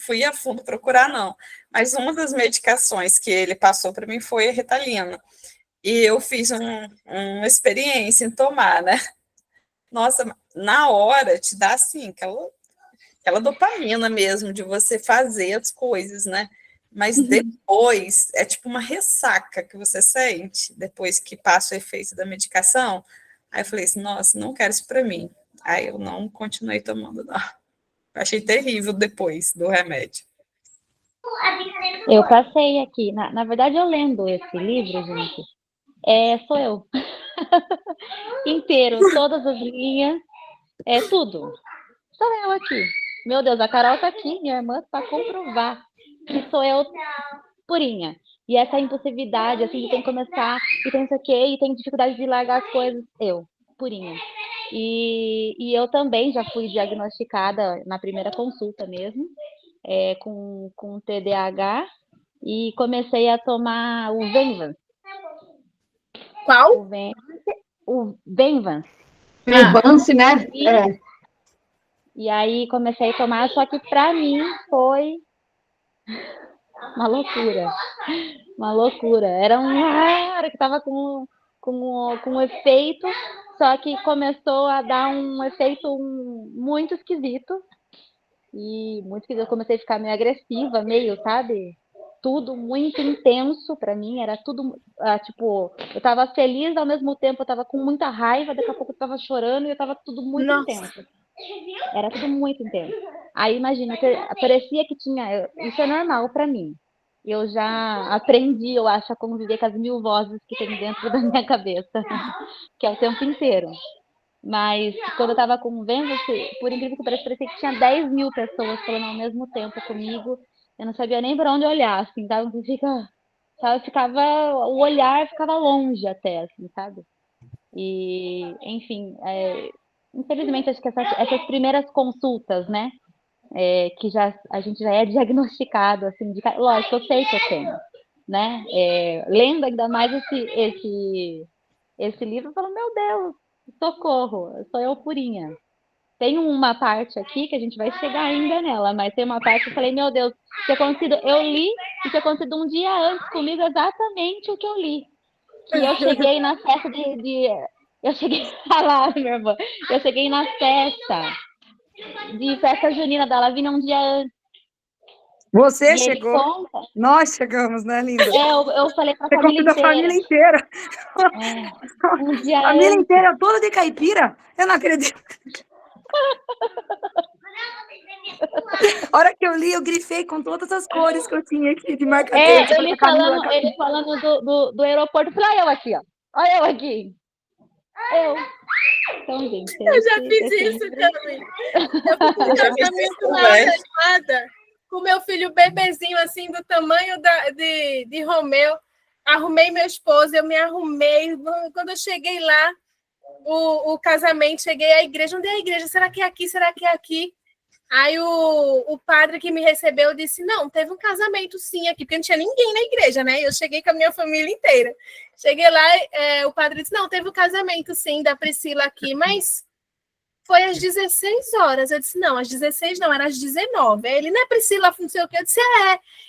fui a fundo procurar, não. Mas uma das medicações que ele passou para mim foi a Ritalina. E eu fiz uma experiência em tomar, né? Nossa, na hora te dá assim, aquela dopamina mesmo de você fazer as coisas, né? Mas depois é tipo uma ressaca que você sente depois que passa o efeito da medicação. Aí eu falei assim, nossa, não quero isso para mim. Aí eu não continuei tomando, não. Achei terrível depois do remédio. Eu passei aqui, na verdade eu lendo esse livro, gente, sou eu. inteiro, todas as linhas, tudo. Sou eu aqui. Meu Deus, a Carol tá aqui, minha irmã, para comprovar que sou eu purinha. E essa impulsividade, assim, de tem que começar, e tem isso aqui, e tem dificuldade de largar as coisas, eu, purinha. E eu também já fui diagnosticada na primeira consulta mesmo, com TDAH, e comecei a tomar o Venvance. Qual? O Venvance. Venvance, né? E aí comecei a tomar, só que para mim foi uma loucura. Uma loucura. Era hora que tava com efeito, só que começou a dar um efeito muito esquisito. E muito esquisito. Eu comecei a ficar meio agressiva, meio, sabe? Tudo muito intenso para mim, era tudo, tipo, eu tava feliz, ao mesmo tempo eu tava com muita raiva, daqui a pouco eu tava chorando e eu tava tudo muito intenso. Era tudo muito intenso. Aí, imagina, parecia que tinha... Isso é normal para mim. Eu já aprendi, eu acho, a conviver com as 1000 vozes que tem dentro da minha cabeça, que é o tempo inteiro. Mas quando eu estava com o Venvance, por incrível que pareça, parecia que tinha 10.000 pessoas falando ao mesmo tempo comigo. Eu não sabia nem para onde olhar, assim, sabe? O olhar ficava longe até, assim, sabe? E, enfim, infelizmente, acho que essas primeiras consultas, né? Que a gente já é diagnosticado, assim, lógico, eu sei que eu tenho, né? Lendo ainda mais esse livro, eu falo, meu Deus, socorro, sou eu purinha. Tem uma parte aqui que a gente vai chegar ainda nela, mas tem uma parte que eu falei, meu Deus, eu li e tinha acontecido um dia antes comigo exatamente o que eu li. Que eu cheguei na festa eu cheguei a lá, minha irmã, eu cheguei na festa junina da Lavínia um dia antes. Você chegou? Nós chegamos, né, linda? Eu falei pra família inteira. A família inteira. Um dia a família inteira toda de caipira? Eu não acredito. A hora que eu li, eu grifei com todas as cores que eu tinha aqui de marca-texto. Ele falando do aeroporto, eu falei, olha eu aqui, ó. Olha eu aqui. Então, gente, eu já fiz isso também. Eu já fiz isso na com meu filho bebezinho, assim, do tamanho de Romeu. Arrumei meu esposo, eu me arrumei. Quando eu cheguei lá, o casamento, cheguei à igreja. Onde é a igreja? Será que é aqui? Será que é aqui? Aí o padre que me recebeu disse, não, teve um casamento sim aqui, porque não tinha ninguém na igreja, né? Eu cheguei com a minha família inteira. Cheguei lá, o padre disse, não, teve um casamento sim da Priscila aqui, mas foi às 16 horas. Eu disse, não, às 16 não, era às 19. Aí ele, não é Priscila, não sei o que. Eu disse,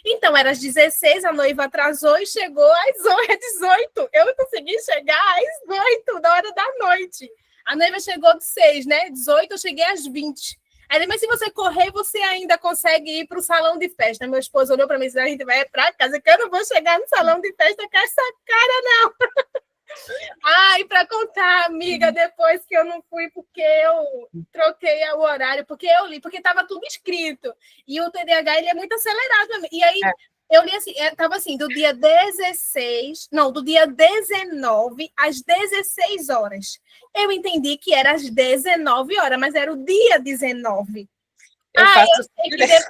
Então, era às 16, a noiva atrasou e chegou às 18. Eu não consegui chegar às 8, da hora da noite. A noiva chegou às 6, né? 18, eu cheguei às 20. Aí ele, mas se você correr, você ainda consegue ir para o salão de festa. Meu esposo olhou para mim e disse, a gente vai para casa, que eu não vou chegar no salão de festa com essa cara, não. E para contar, amiga, depois que eu não fui, porque eu troquei o horário, porque eu li, porque estava tudo escrito. E o TDAH, ele é muito acelerado. E aí, eu li assim, estava assim, do dia 19 às 16 horas. Eu entendi que era às 19 horas, mas era o dia 19. Eu sei que depois...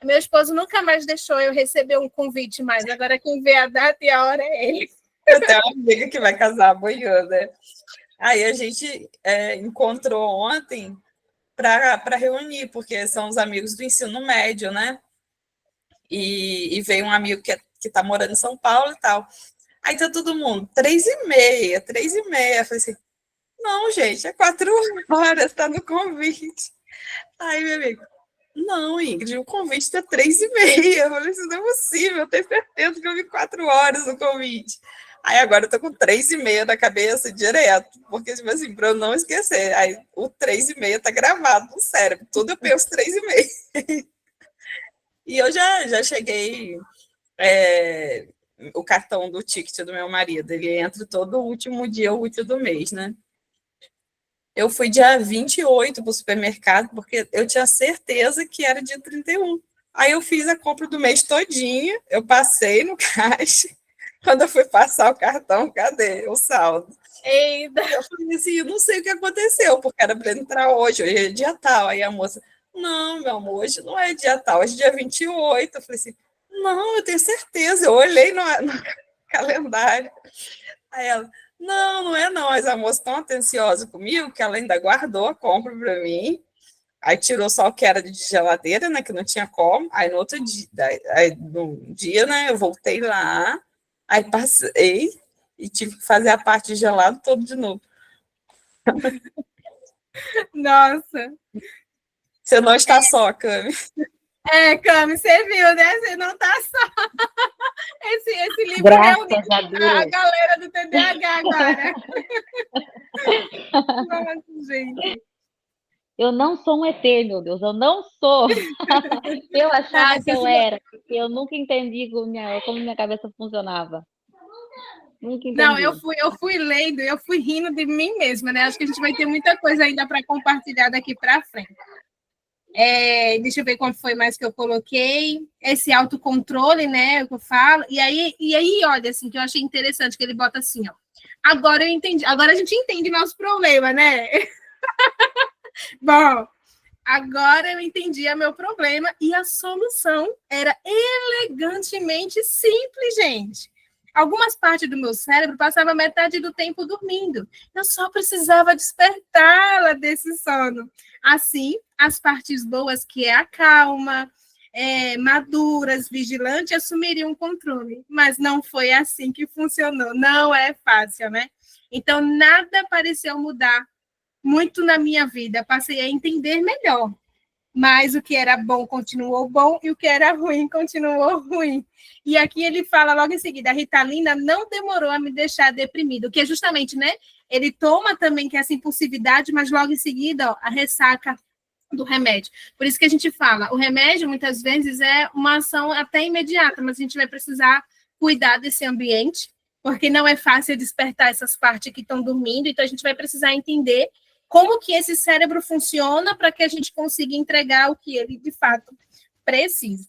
Meu esposo nunca mais deixou eu receber um convite mais. Agora quem vê a data e a hora é ele. Eu tenho uma amiga que vai casar amanhã, né? Aí a gente encontrou ontem para reunir, porque são os amigos do ensino médio, né? E veio um amigo que está morando em São Paulo e tal. Aí tá todo mundo, 3h30. Eu falei assim, não, gente, é 4 horas, tá no convite. Aí, meu amigo, não, Ingrid, o convite está 3h30. Eu falei, isso não é possível, eu tenho certeza que eu vi 4 horas no convite. Aí agora eu tô com 3h30 na cabeça direto, porque, tipo assim, para eu não esquecer. Aí o 3h30 tá gravado no cérebro, tudo eu penso 3h30. E eu já cheguei... o cartão do ticket do meu marido, ele entra todo último dia útil do mês, né? Eu fui dia 28 para o supermercado, porque eu tinha certeza que era dia 31. Aí eu fiz a compra do mês todinha, eu passei no caixa Quando eu fui passar o cartão, cadê o saldo? Eita. Eu falei assim, eu não sei o que aconteceu, porque era para entrar hoje é dia tal. Aí a moça, não, meu amor, hoje não é dia tal, hoje é dia 28. Eu falei assim, não, eu tenho certeza, eu olhei no calendário. Aí ela, não é não, mas a moça tão atenciosa comigo que ela ainda guardou a compra para mim. Aí tirou só o que era de geladeira, né, que não tinha como. Aí no outro dia, no dia, né, eu voltei lá, aí passei e tive que fazer a parte de gelado todo de novo. Nossa. Você não está só, Cami. Cami, você viu, né? Você não está só. Esse livro Graças reuniu a Deus. a galera do TDAH agora. Nossa, gente. Eu não sou um ET, meu Deus, eu não sou. Eu achava que eu era, porque eu nunca entendi como minha cabeça funcionava. Nunca entendi. Não, eu fui lendo, eu fui rindo de mim mesma, né? Acho que a gente vai ter muita coisa ainda para compartilhar daqui para frente. Deixa eu ver como foi mais que eu coloquei. Esse autocontrole, né? Que eu falo. E aí, olha, assim, que eu achei interessante, que ele bota assim, ó. Agora eu entendi. Agora a gente entende nosso problema, né? Bom, agora eu entendi meu problema e a solução era elegantemente simples, gente. Algumas partes do meu cérebro passavam metade do tempo dormindo. Eu só precisava despertá-la desse sono. Assim, as partes boas, que é a calma, maduras, vigilante, assumiriam o controle. Mas não foi assim que funcionou. Não é fácil, né? Então, nada pareceu mudar muito na minha vida. Passei a entender melhor. Mas o que era bom continuou bom e o que era ruim continuou ruim. E aqui ele fala logo em seguida, a Ritalina não demorou a me deixar deprimido, que é justamente, né? Ele toma também que essa impulsividade, mas logo em seguida, ó, a ressaca do remédio. Por isso que a gente fala, o remédio muitas vezes é uma ação até imediata, mas a gente vai precisar cuidar desse ambiente, porque não é fácil despertar essas partes que estão dormindo, então a gente vai precisar entender como que esse cérebro funciona para que a gente consiga entregar o que ele, de fato, precisa.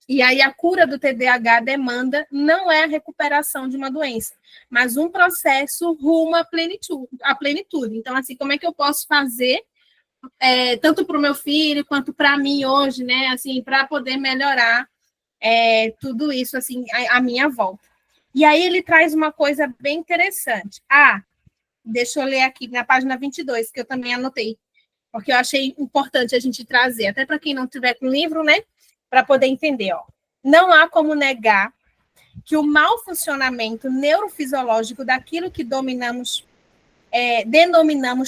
E aí a cura do TDAH demanda não é a recuperação de uma doença, mas um processo rumo à plenitude. Então, assim, como é que eu posso fazer, tanto para o meu filho quanto para mim hoje, né, assim, para poder melhorar tudo isso, assim, à minha volta. E aí ele traz uma coisa bem interessante. Deixa eu ler aqui na página 22, que eu também anotei, porque eu achei importante a gente trazer, até para quem não tiver com livro, né, para poder entender. Ó. Não há como negar que o mau funcionamento neurofisiológico daquilo que denominamos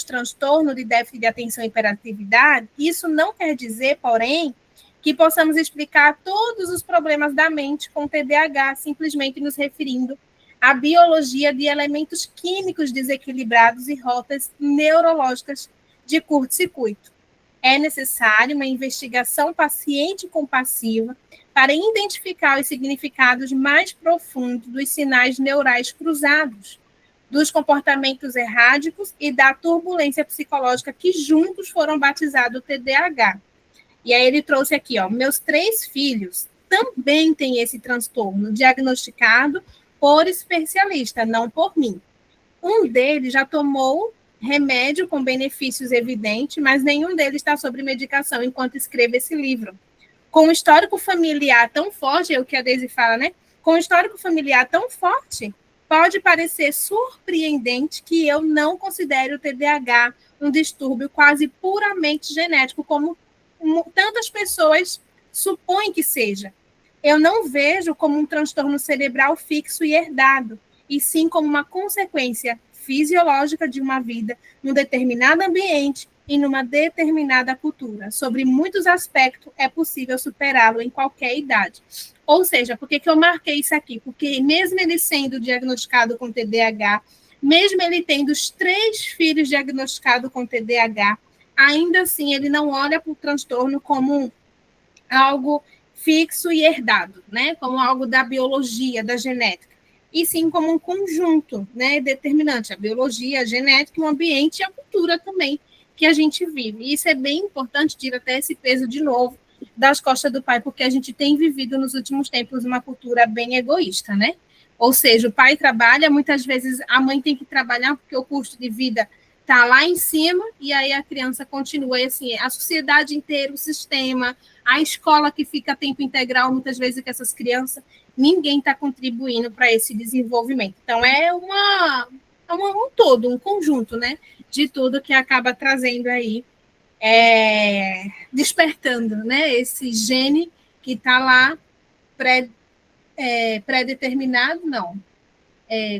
transtorno de déficit de atenção e hiperatividade, isso não quer dizer, porém, que possamos explicar todos os problemas da mente com TDAH, simplesmente nos referindo a biologia de elementos químicos desequilibrados e rotas neurológicas de curto-circuito. É necessário uma investigação paciente-compassiva para identificar os significados mais profundos dos sinais neurais cruzados, dos comportamentos erráticos e da turbulência psicológica que juntos foram batizados TDAH. E aí ele trouxe aqui, ó, meus 3 filhos também têm esse transtorno diagnosticado por especialista, não por mim. Um deles já tomou remédio com benefícios evidentes, mas nenhum deles está sob medicação enquanto escreve esse livro. Com um histórico familiar tão forte, é o que a Daisy fala, né? Com um histórico familiar tão forte, pode parecer surpreendente que eu não considere o TDAH um distúrbio quase puramente genético, como tantas pessoas supõem que seja. Eu não vejo como um transtorno cerebral fixo e herdado, e sim como uma consequência fisiológica de uma vida num determinado ambiente e numa determinada cultura. Sobre muitos aspectos, é possível superá-lo em qualquer idade. Ou seja, por que eu marquei isso aqui? Porque mesmo ele sendo diagnosticado com TDAH, mesmo ele tendo os 3 filhos diagnosticados com TDAH, ainda assim ele não olha para o transtorno como algo fixo e herdado, né? Como algo da biologia, da genética, e sim como um conjunto, né, determinante, a biologia, a genética, o ambiente e a cultura também que a gente vive. E isso é bem importante, tira até esse peso de novo das costas do pai, porque a gente tem vivido nos últimos tempos uma cultura bem egoísta, né? Ou seja, o pai trabalha, muitas vezes a mãe tem que trabalhar porque o custo de vida está lá em cima, e aí a criança continua. E assim, a sociedade inteira, o sistema, a escola que fica a tempo integral, muitas vezes com essas crianças, ninguém está contribuindo para esse desenvolvimento. Então, é um todo, um conjunto, né, de tudo que acaba trazendo aí, despertando, né, esse gene que está lá pré-determinado, não.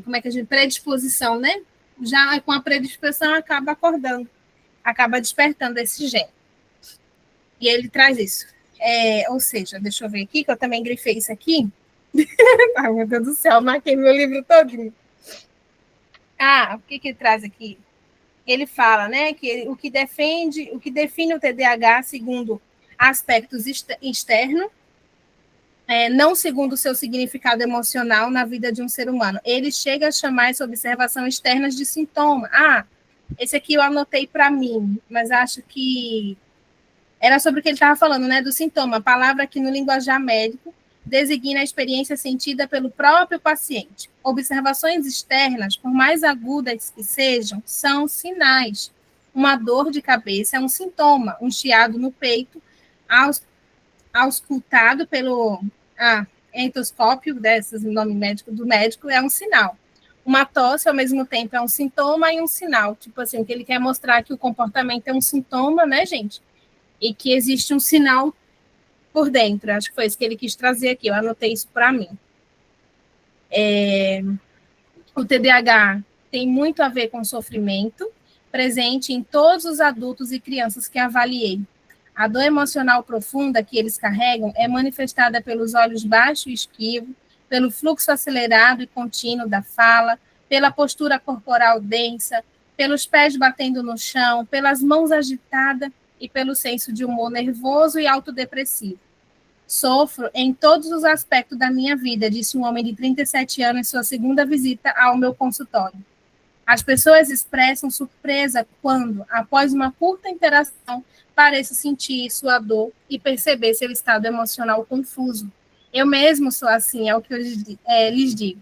Como é que a gente... Predisposição, né? Já com a predisposição acaba acordando, acaba despertando esse gene. E ele traz isso. Ou seja, deixa eu ver aqui, que eu também grifei isso aqui. Ai, meu Deus do céu, marquei meu livro todinho. O que ele traz aqui? Ele fala, né, que o que define o TDAH segundo aspectos externos, não segundo o seu significado emocional na vida de um ser humano. Ele chega a chamar essa observação externa de sintoma. Esse aqui eu anotei para mim, mas acho que era sobre o que ele estava falando, né, do sintoma, a palavra que no linguajar médico designa a experiência sentida pelo próprio paciente. Observações externas, por mais agudas que sejam, são sinais. Uma dor de cabeça é um sintoma, um chiado no peito, auscultado pelo endoscópio, desses nome médico do médico, é um sinal. Uma tosse, ao mesmo tempo, é um sintoma e um sinal. Tipo assim, que ele quer mostrar que o comportamento é um sintoma, né, gente? E que existe um sinal por dentro. Acho que foi isso que ele quis trazer aqui. Eu anotei isso para mim. O TDAH tem muito a ver com sofrimento, presente em todos os adultos e crianças que avaliei. A dor emocional profunda que eles carregam é manifestada pelos olhos baixos e esquivos, pelo fluxo acelerado e contínuo da fala, pela postura corporal densa, pelos pés batendo no chão, pelas mãos agitadas e pelo senso de humor nervoso e autodepressivo. Sofro em todos os aspectos da minha vida, disse um homem de 37 anos em sua segunda visita ao meu consultório. As pessoas expressam surpresa quando, após uma curta interação, pareço sentir sua dor e perceber seu estado emocional confuso. Eu mesmo sou assim, é o que eu lhes digo.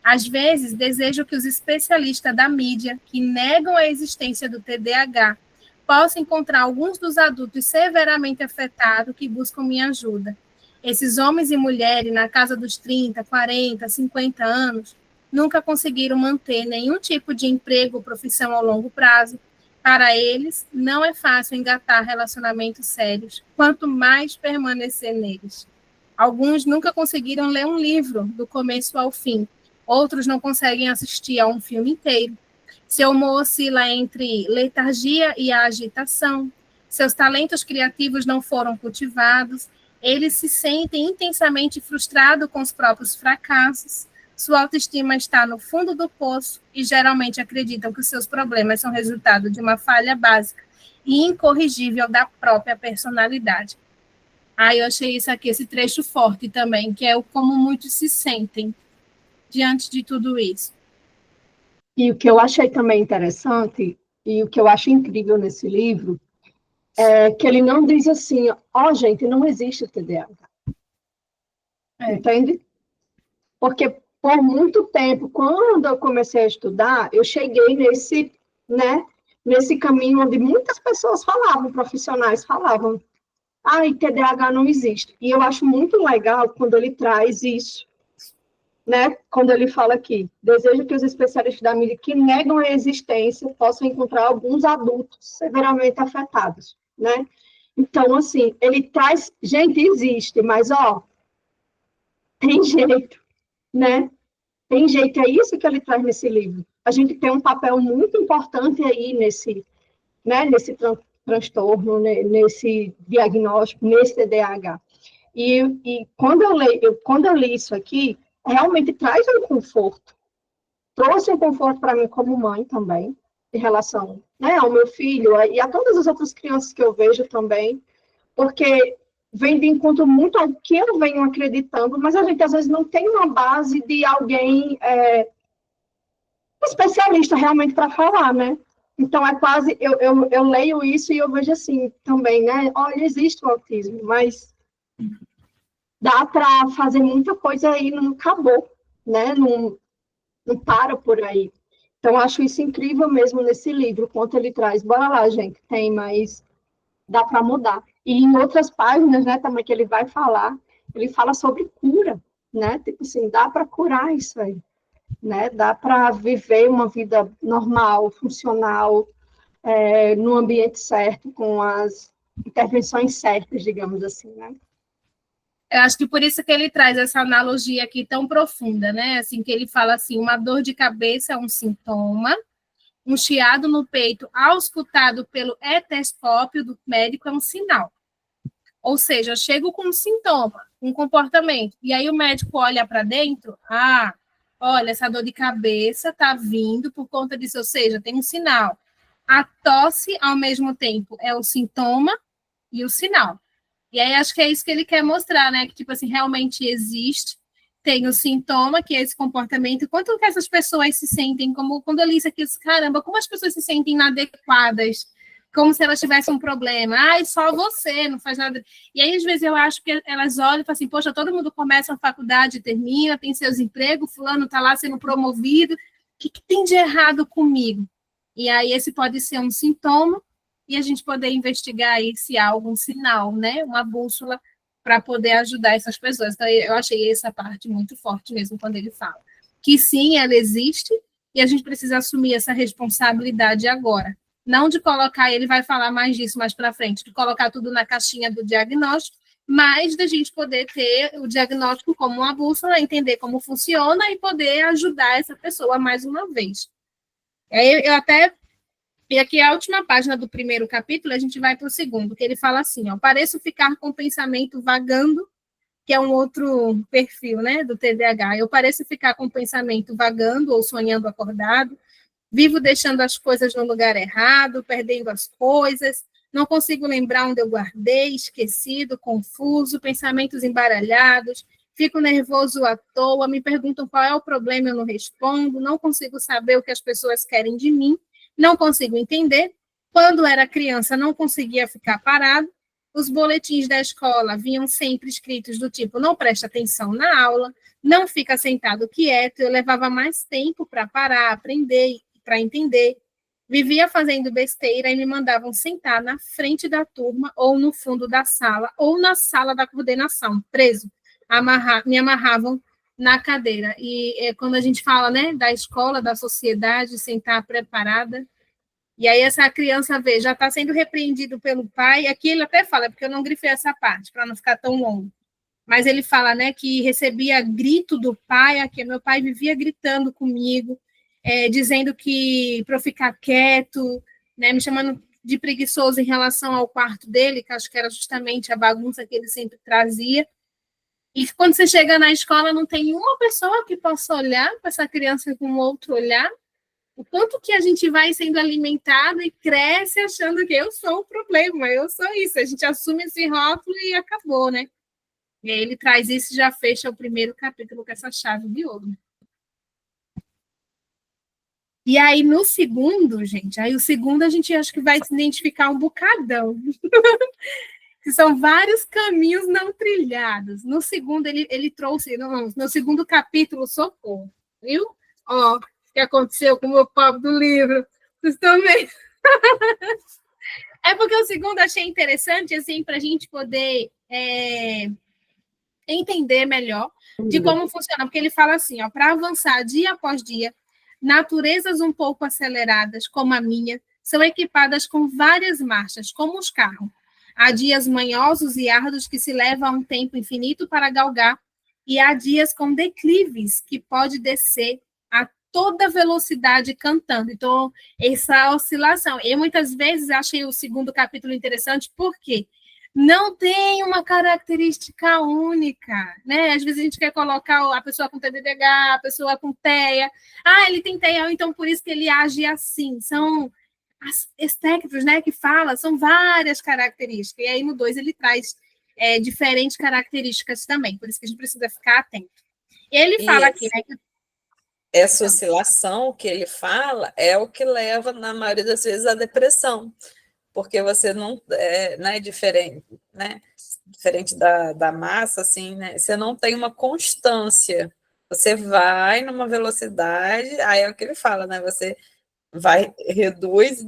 Às vezes, desejo que os especialistas da mídia, que negam a existência do TDAH, possam encontrar alguns dos adultos severamente afetados que buscam minha ajuda. Esses homens e mulheres, na casa dos 30, 40, 50 anos, nunca conseguiram manter nenhum tipo de emprego ou profissão ao longo prazo. Para eles, não é fácil engatar relacionamentos sérios, quanto mais permanecer neles. Alguns nunca conseguiram ler um livro do começo ao fim. Outros não conseguem assistir a um filme inteiro. Seu humor oscila entre letargia e a agitação. Seus talentos criativos não foram cultivados. Eles se sentem intensamente frustrados com os próprios fracassos. Sua autoestima está no fundo do poço e geralmente acreditam que seus problemas são resultado de uma falha básica e incorrigível da própria personalidade. Eu achei isso aqui, esse trecho forte também, que é o como muitos se sentem diante de tudo isso. E o que eu achei também interessante, e o que eu acho incrível nesse livro, é que ele não diz assim, gente, não existe TDAH. Entende? Porque por muito tempo, quando eu comecei a estudar, eu cheguei nesse caminho onde muitas pessoas falavam, profissionais falavam, TDAH não existe. E eu acho muito legal quando ele traz isso, né? Quando ele fala aqui, desejo que os especialistas da mídia que negam a existência possam encontrar alguns adultos severamente afetados, né? Então, assim, ele traz, gente, existe, mas, tem jeito, né? Tem jeito, é isso que ele traz nesse livro. A gente tem um papel muito importante aí nesse transtorno, nesse diagnóstico, nesse TDAH. E quando eu li isso aqui, realmente traz um conforto. Trouxe um conforto para mim como mãe também, em relação, ao meu filho e a todas as outras crianças que eu vejo também, porque vem de encontro muito ao que eu venho acreditando, mas a gente às vezes não tem uma base de alguém especialista realmente para falar, né? Então é quase, eu leio isso e eu vejo assim também, né? Olha, existe o autismo, mas dá para fazer muita coisa aí, não acabou, né? Não para por aí. Então, acho isso incrível mesmo nesse livro, quanto ele traz. Bora lá, gente, tem, mas dá para mudar. E em outras páginas, né, também que ele vai falar, ele fala sobre cura, né? Tipo assim, dá para curar isso aí, né? Dá para viver uma vida normal, funcional, no ambiente certo, com as intervenções certas, digamos assim, né? Eu acho que por isso que ele traz essa analogia aqui tão profunda, né? Assim, que ele fala assim, uma dor de cabeça é um sintoma, um chiado no peito auscultado pelo etoscópio do médico é um sinal. Ou seja, eu chego com um sintoma, um comportamento, e aí o médico olha para dentro, olha, essa dor de cabeça está vindo por conta disso, ou seja, tem um sinal. A tosse, ao mesmo tempo, é o sintoma e o sinal. E aí acho que é isso que ele quer mostrar, né? Que, tipo assim, realmente existe, tem o sintoma, que é esse comportamento, quanto que essas pessoas se sentem, como quando eu li isso aqui, caramba, como as pessoas se sentem inadequadas, como se elas tivessem um problema. Só você, não faz nada. E aí, às vezes, eu acho que elas olham e falam assim, poxa, todo mundo começa a faculdade, termina, tem seus empregos, fulano está lá sendo promovido, o que tem de errado comigo? E aí, esse pode ser um sintoma, e a gente poder investigar aí se há algum sinal, né? Uma bússola para poder ajudar essas pessoas. Então, eu achei essa parte muito forte mesmo quando ele fala. Que sim, ela existe, e a gente precisa assumir essa responsabilidade agora. Não de colocar, ele vai falar mais disso mais para frente, de colocar tudo na caixinha do diagnóstico, mas da gente poder ter o diagnóstico como uma bússola, entender como funciona e poder ajudar essa pessoa mais uma vez. Eu até e aqui a última página do primeiro capítulo, a gente vai para o segundo, que ele fala assim, pareço ficar com o pensamento vagando, que é um outro perfil, né, do TDAH. Eu pareço ficar com o pensamento vagando ou sonhando acordado, vivo deixando as coisas no lugar errado, perdendo as coisas, não consigo lembrar onde eu guardei, esquecido, confuso, pensamentos embaralhados, fico nervoso à toa, me perguntam qual é o problema, eu não respondo, não consigo saber o que as pessoas querem de mim, não consigo entender. Quando era criança, não conseguia ficar parado. Os boletins da escola vinham sempre escritos do tipo, não presta atenção na aula, não fica sentado quieto. Eu levava mais tempo para parar, aprender, para entender. Vivia fazendo besteira e me mandavam sentar na frente da turma ou no fundo da sala ou na sala da coordenação, preso. Me amarravam na cadeira. E quando a gente fala, né, da escola, da sociedade, sentar preparada, e aí essa criança vê, já está sendo repreendido pelo pai, aqui ele até fala, porque eu não grifei essa parte, para não ficar tão longo, mas ele fala, né, que recebia grito do pai, aqui meu pai vivia gritando comigo, dizendo que para eu ficar quieto, né, me chamando de preguiçoso em relação ao quarto dele, que acho que era justamente a bagunça que ele sempre trazia. E quando você chega na escola, não tem uma pessoa que possa olhar para essa criança com outro olhar. O quanto que a gente vai sendo alimentado e cresce achando que eu sou o problema, eu sou isso. A gente assume esse rótulo e acabou, né? E aí ele traz isso e já fecha o primeiro capítulo com essa chave de ouro. E aí, no segundo, gente, aí o segundo a gente acho que vai se identificar um bocadão. Que são vários caminhos não trilhados. No segundo, ele trouxe, no segundo capítulo, socorro, viu? Ó, o que aconteceu com o meu pobre do livro. Vocês estão vendo? É porque o segundo achei interessante, assim, para a gente poder entender melhor de como funciona, porque ele fala assim, para avançar dia após dia, naturezas um pouco aceleradas, como a minha, são equipadas com várias marchas, como os carros. Há dias manhosos e árduos que se levam a um tempo infinito para galgar, e há dias com declives que pode descer a toda velocidade cantando. Então, essa oscilação. Eu muitas vezes achei o segundo capítulo interessante, porque não tem uma característica única, né? Às vezes a gente quer colocar a pessoa com TDAH, a pessoa com TEA. Ele tem TEA, então por isso que ele age assim. São as espectros, né, que fala, são várias características. E aí no 2 ele traz diferentes características também, por isso que a gente precisa ficar atento. Ele fala aqui, né, que essa oscilação que ele fala é o que leva, na maioria das vezes, à depressão, porque você não é diferente, né? Diferente da massa, assim, né? Você não tem uma constância, Você vai numa velocidade, aí é o que ele fala, né? Você reduz,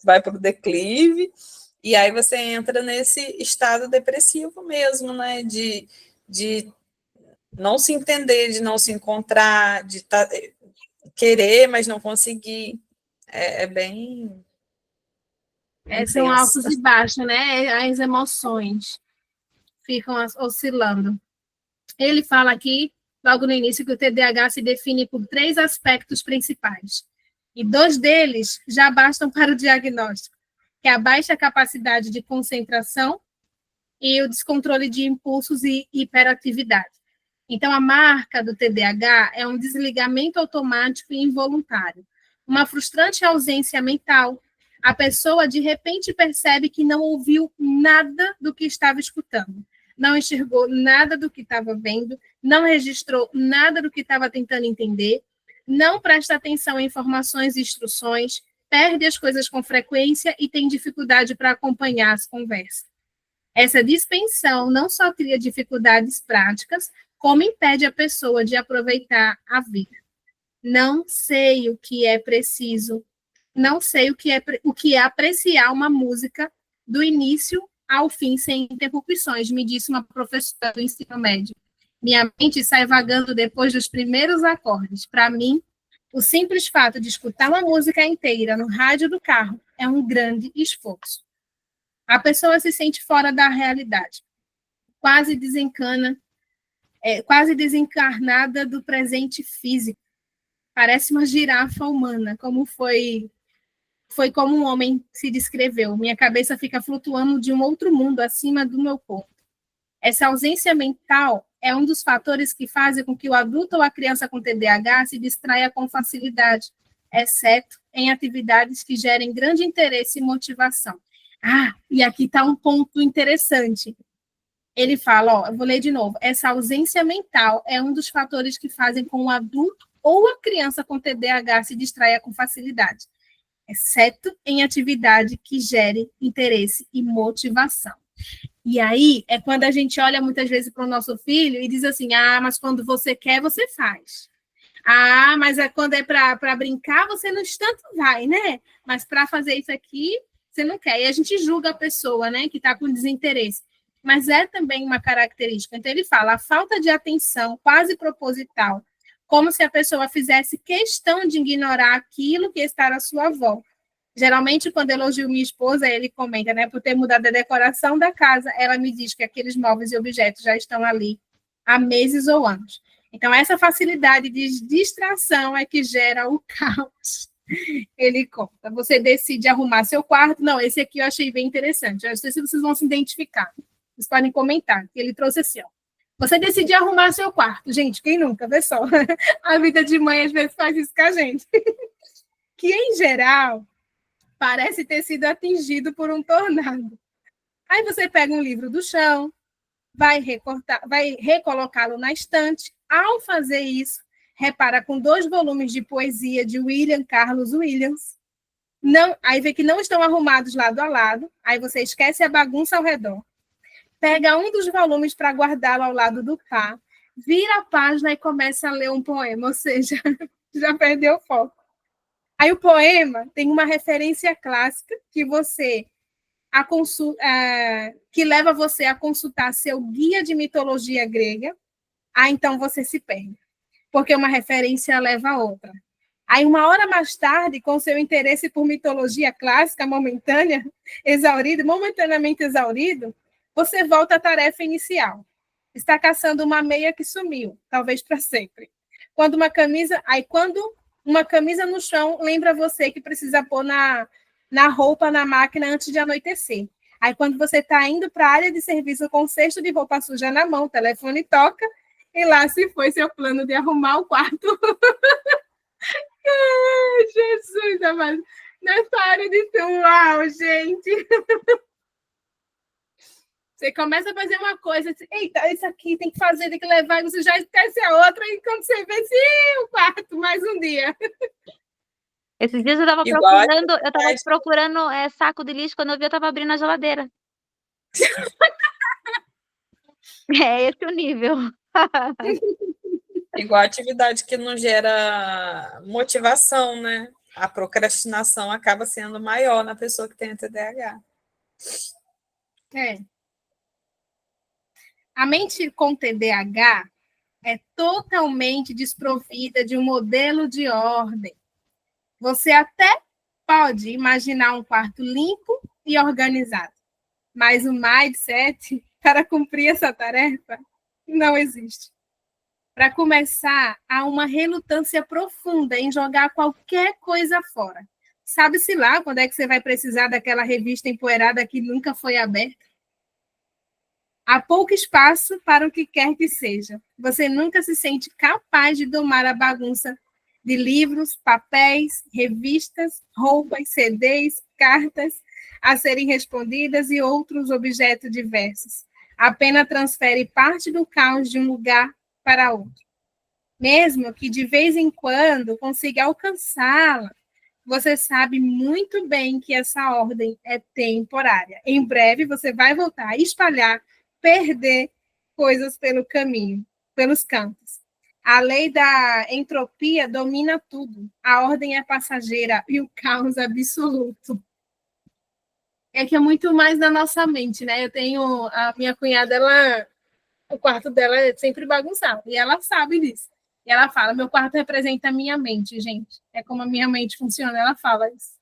vai para o declive, e aí você entra nesse estado depressivo mesmo, né? De não se entender, de não se encontrar, de querer, mas não conseguir. É bem São altos intenso. e baixos, né? As emoções ficam oscilando. Ele fala aqui, logo no início, que o TDAH se define por 3 aspectos principais. E 2 deles já bastam para o diagnóstico, que é a baixa capacidade de concentração e o descontrole de impulsos e hiperatividade. Então, a marca do TDAH é um desligamento automático e involuntário, uma frustrante ausência mental. A pessoa, de repente, percebe que não ouviu nada do que estava escutando, não enxergou nada do que estava vendo, não registrou nada do que estava tentando entender, não presta atenção em informações e instruções, perde as coisas com frequência e tem dificuldade para acompanhar as conversas. Essa dispensão não só cria dificuldades práticas, como impede a pessoa de aproveitar a vida. Não sei o que é preciso, não sei o que é apreciar uma música do início ao fim sem interrupções, me disse uma professora do ensino médio. Minha mente sai vagando depois dos primeiros acordes. Para mim, o simples fato de escutar uma música inteira no rádio do carro é um grande esforço. A pessoa se sente fora da realidade, quase desencarnada do presente físico. Parece uma girafa humana, como foi como um homem se descreveu. Minha cabeça fica flutuando de um outro mundo acima do meu corpo. Essa ausência mental é um dos fatores que fazem com que o adulto ou a criança com TDAH se distraia com facilidade, exceto em atividades que gerem grande interesse e motivação. E aqui está um ponto interessante. Ele fala, eu vou ler de novo, essa ausência mental é um dos fatores que fazem com o adulto ou a criança com TDAH se distraia com facilidade, exceto em atividade que gere interesse e motivação. E aí é quando a gente olha muitas vezes para o nosso filho e diz assim, mas quando você quer, você faz. Mas quando é para brincar, você no instante vai, né? Mas para fazer isso aqui, você não quer. E a gente julga a pessoa, né, que está com desinteresse. Mas é também uma característica. Então, ele fala, a falta de atenção quase proposital, como se a pessoa fizesse questão de ignorar aquilo que está à sua volta. Geralmente, quando elogio minha esposa, ele comenta, né, por ter mudado a decoração da casa, ela me diz que aqueles móveis e objetos já estão ali há meses ou anos. Então, essa facilidade de distração é que gera o caos. Ele conta, você decide arrumar seu quarto. Não, esse aqui eu achei bem interessante. Eu não sei se vocês vão se identificar. Vocês podem comentar, que ele trouxe assim, ó. Você decide arrumar seu quarto. Gente, quem nunca? Vê só. A vida de mãe, às vezes, faz isso com a gente. Que, em geral, parece ter sido atingido por um tornado. Aí você pega um livro do chão, vai recolocá-lo na estante. Ao fazer isso, repara com 2 volumes de poesia de William Carlos Williams. Aí vê que não estão arrumados lado a lado. Aí você esquece a bagunça ao redor. Pega um dos volumes para guardá-lo ao lado do par, vira a página e começa a ler um poema, ou seja, já perdeu o foco. Aí o poema tem uma referência clássica que que leva você a consultar seu guia de mitologia grega. Então você se perde, porque uma referência leva a outra. Aí, 1 hora mais tarde, com seu interesse por mitologia clássica momentaneamente exaurido, você volta à tarefa inicial. Está caçando uma meia que sumiu, talvez para sempre. Quando uma camisa no chão lembra você que precisa pôr na roupa na máquina antes de anoitecer. Aí, quando você está indo para a área de serviço com um cesto de roupa suja na mão, o telefone toca, e lá se foi seu plano de arrumar o quarto. Jesus amado. Nessa área de uau, gente. Você começa a fazer uma coisa, eita, isso aqui tem que fazer, tem que levar, e você já esquece a outra, e quando você vê, o quarto, mais um dia. Esses dias eu estava procurando saco de lixo, quando eu vi, eu estava abrindo a geladeira. É esse o nível. Igual atividade que não gera motivação, né? A procrastinação acaba sendo maior na pessoa que tem TDAH. É. A mente com TDAH é totalmente desprovida de um modelo de ordem. Você até pode imaginar um quarto limpo e organizado, mas o mindset para cumprir essa tarefa não existe. Para começar, há uma relutância profunda em jogar qualquer coisa fora. Sabe-se lá quando é que você vai precisar daquela revista empoeirada que nunca foi aberta? Há pouco espaço para o que quer que seja. Você nunca se sente capaz de domar a bagunça de livros, papéis, revistas, roupas, CDs, cartas a serem respondidas e outros objetos diversos. Apenas transfere parte do caos de um lugar para outro. Mesmo que de vez em quando consiga alcançá-la, você sabe muito bem que essa ordem é temporária. Em breve você vai voltar a espalhar, perder coisas pelo caminho, pelos cantos. A lei da entropia domina tudo. A ordem é passageira e o caos absoluto. É que é muito mais da nossa mente, né? Eu tenho a minha cunhada, o quarto dela é sempre bagunçado, e ela sabe disso. E ela fala, meu quarto representa a minha mente, gente. É como a minha mente funciona, ela fala isso.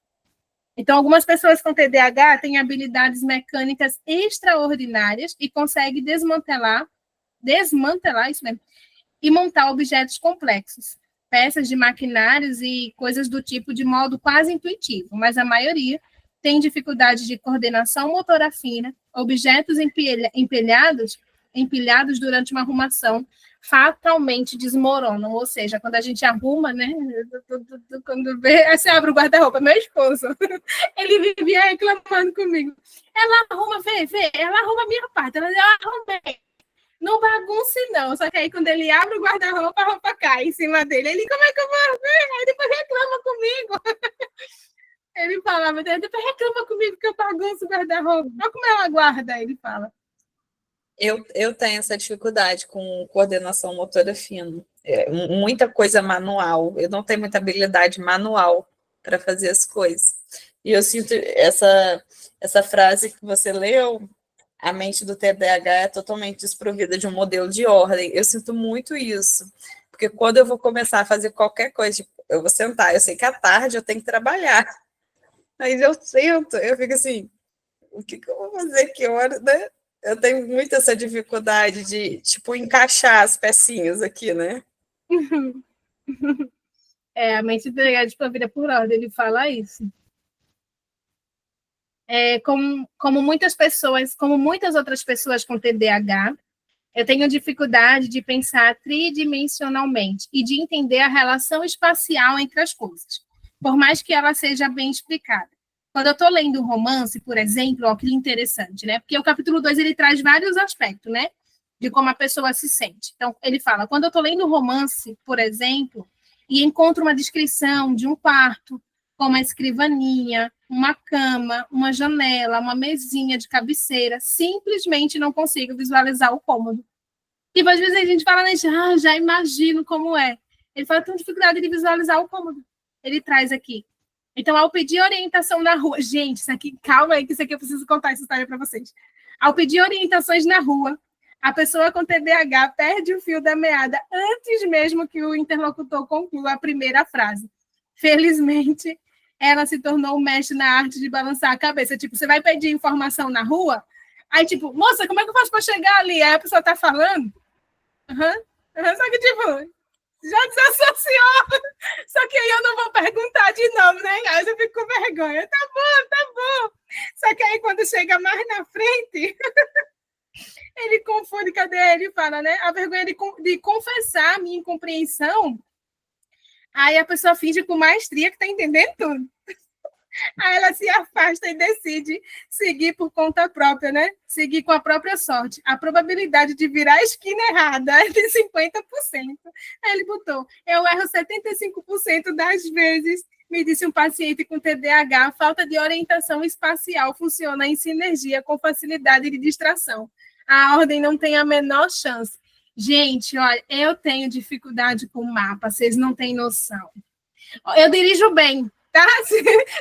Então, algumas pessoas com TDAH têm habilidades mecânicas extraordinárias e conseguem desmantelar isso mesmo, e montar objetos complexos, peças de maquinários e coisas do tipo de modo quase intuitivo, mas a maioria tem dificuldade de coordenação motora fina, objetos empilhados durante uma arrumação fatalmente desmoronam, ou seja, quando a gente arruma, né, quando vê, aí você abre o guarda-roupa, meu esposo, ele vivia reclamando comigo, ela arruma, vê, ela arruma a minha parte, eu arrumei, não bagunce não, só que aí quando ele abre o guarda-roupa, a roupa cai em cima dele, ele, como é que eu vou ver? Aí depois reclama comigo, ele falava, depois reclama comigo que eu bagunço o guarda-roupa, olha como ela guarda, ele fala. Eu tenho essa dificuldade com coordenação motora fina. Muita coisa manual. Eu não tenho muita habilidade manual para fazer as coisas. E eu sinto essa frase que você leu, a mente do TDAH é totalmente desprovida de um modelo de ordem. Eu sinto muito isso. Porque quando eu vou começar a fazer qualquer coisa, tipo, eu vou sentar, eu sei que à tarde eu tenho que trabalhar. Aí eu sento, eu fico assim, o que eu vou fazer? Que hora, né? Eu tenho muito essa dificuldade de, tipo, encaixar as pecinhas aqui, né? A mente do desprovida por ordem, ele fala isso. Como muitas outras pessoas com TDAH, eu tenho dificuldade de pensar tridimensionalmente e de entender a relação espacial entre as coisas, por mais que ela seja bem explicada. Quando eu estou lendo um romance, por exemplo, ó, que interessante, né? Porque o capítulo 2 ele traz vários aspectos, né? De como a pessoa se sente. Então, ele fala, quando eu estou lendo um romance, por exemplo, e encontro uma descrição de um quarto, com uma escrivaninha, uma cama, uma janela, uma mesinha de cabeceira, simplesmente não consigo visualizar o cômodo. E às vezes a gente fala, né, já imagino como é. Ele fala, tem dificuldade de visualizar o cômodo. Ele traz aqui. Então, ao pedir orientação na rua... Gente, isso aqui, calma aí, que isso aqui eu preciso contar essa história para vocês. Ao pedir orientações na rua, a pessoa com TDAH perde o fio da meada antes mesmo que o interlocutor conclua a primeira frase. Felizmente, ela se tornou um mestre na arte de balançar a cabeça. Tipo, você vai pedir informação na rua, aí tipo, moça, como é que eu faço para chegar ali? Aí a pessoa tá falando. Só que, tipo, já desassociou. Só que aí eu não vou perguntar de novo, né? Aí eu fico com vergonha. Tá bom. Só que aí quando chega mais na frente, ele confunde, cadê ele? Fala, né? A vergonha de confessar a minha incompreensão. Aí a pessoa finge com maestria que tá entendendo tudo. Aí ela se afasta e decide seguir por conta própria, né? Seguir com a própria sorte. A probabilidade de virar a esquina errada é de 50%. Aí ele botou, eu erro 75% das vezes, me disse um paciente com TDAH, falta de orientação espacial funciona em sinergia com facilidade de distração. A ordem não tem a menor chance. Gente, olha, eu tenho dificuldade com mapa, vocês não têm noção. Eu dirijo bem, tá?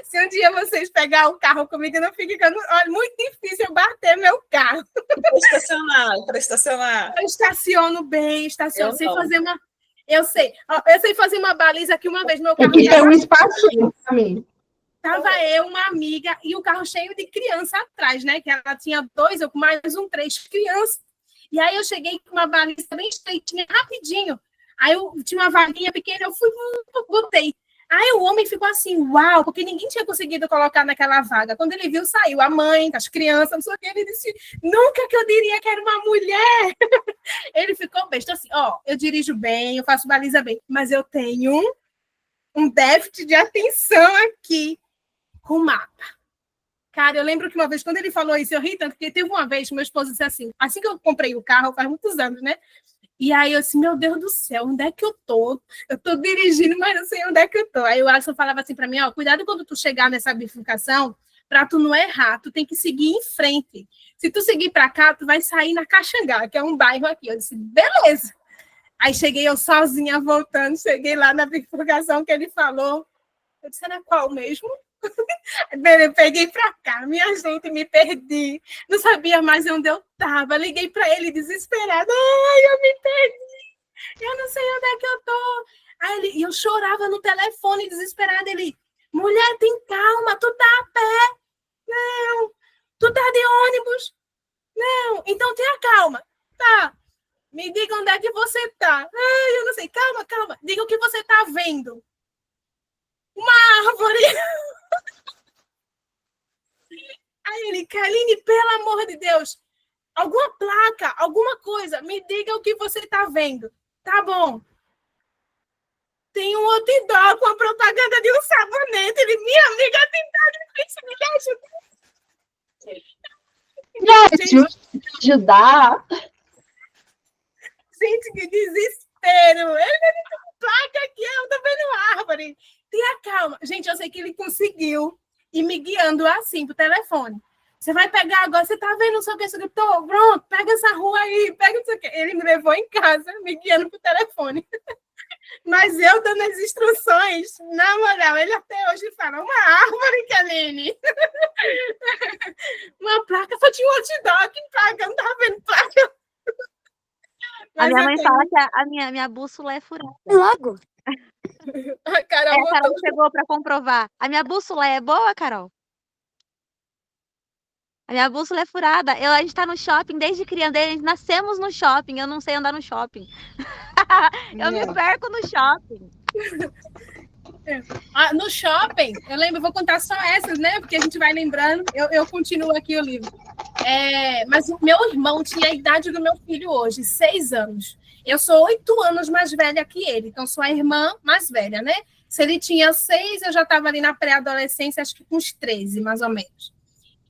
Se um dia vocês pegarem o carro comigo, não fique ficando... Olha, muito difícil eu bater meu carro. Para estacionar. Eu estaciono bem, estaciono. Eu Sei não. fazer uma... Eu sei fazer uma baliza aqui uma vez. Meu Tem carro que ter um espacinho para mim. Tava eu, uma amiga, e o carro cheio de criança atrás, né? Que ela tinha 2, eu com mais 3 crianças. E aí eu cheguei com uma baliza bem estreitinha, rapidinho. Aí eu tinha uma vaguinha pequena, eu fui, botei. Aí o homem ficou assim, uau, porque ninguém tinha conseguido colocar naquela vaga. Quando ele viu, saiu a mãe, as crianças, não sei o que, ele disse, nunca que eu diria que era uma mulher. Ele ficou besta, assim, ó, eu dirijo bem, eu faço baliza bem, mas eu tenho um déficit de atenção aqui com o mapa. Cara, eu lembro que uma vez, quando ele falou isso, eu ri tanto, porque teve uma vez que meu esposo disse assim que eu comprei o carro, faz muitos anos, né? E aí eu disse, meu Deus do céu, onde é que eu tô? Eu tô dirigindo, mas não sei onde é que eu tô. Aí o Alisson falava assim para mim, ó, cuidado quando tu chegar nessa bifurcação, para tu não errar, tu tem que seguir em frente. Se tu seguir para cá, tu vai sair na Caxangá, que é um bairro aqui. Eu disse, beleza. Aí cheguei eu sozinha voltando, cheguei lá na bifurcação que ele falou. Eu disse, era qual mesmo? Eu peguei para cá, minha gente, me perdi. Não sabia mais onde eu estava. Liguei para ele desesperada. Ai, eu me perdi. Eu não sei onde é que eu tô. E eu chorava no telefone, desesperada. Ele, mulher, tem calma, tu tá a pé. Não. Tu tá de ônibus. Não. Então tenha calma. Tá. Me diga onde é que você tá. Ai, eu não sei. Calma, calma. Diga o que você tá vendo. Uma árvore. Aí ele, Kaline, pelo amor de Deus, alguma placa, alguma coisa, me diga o que você está vendo. Tá bom. Tem um outdoor com a propaganda de um sabonete. Ele, minha amiga, Me ajudar. Gente, que desespero. Ele tem placa aqui, eu tô vendo árvore. Tenha calma. Gente, eu sei que ele conseguiu ir me guiando assim pro telefone. Você vai pegar agora, você tá vendo, não sei o que, você tô, pronto, pega essa rua aí, pega isso aqui. Ele me levou em casa, me guiando pro telefone. Mas eu dando as instruções, na moral, ele até hoje fala, uma árvore, Kaline. Uma placa, só tinha um outdoor, que placa, não tava vendo placa. A minha mãe fala que a minha bússola é furada. Logo. A Carol, A Carol chegou para comprovar. A minha bússola é boa, Carol? A minha bússola é furada. A gente tá no shopping desde criança. Nascemos no shopping. Eu não sei andar no shopping. Eu me perco no shopping. No shopping, eu lembro, vou contar só essas, né? Porque a gente vai lembrando. Eu continuo aqui o livro. Mas o meu irmão tinha a idade do meu filho hoje, 6 anos. Eu sou 8 anos mais velha que ele. Então, sou a irmã mais velha, né? Se ele tinha 6, eu já estava ali na pré-adolescência, acho que com uns 13, mais ou menos.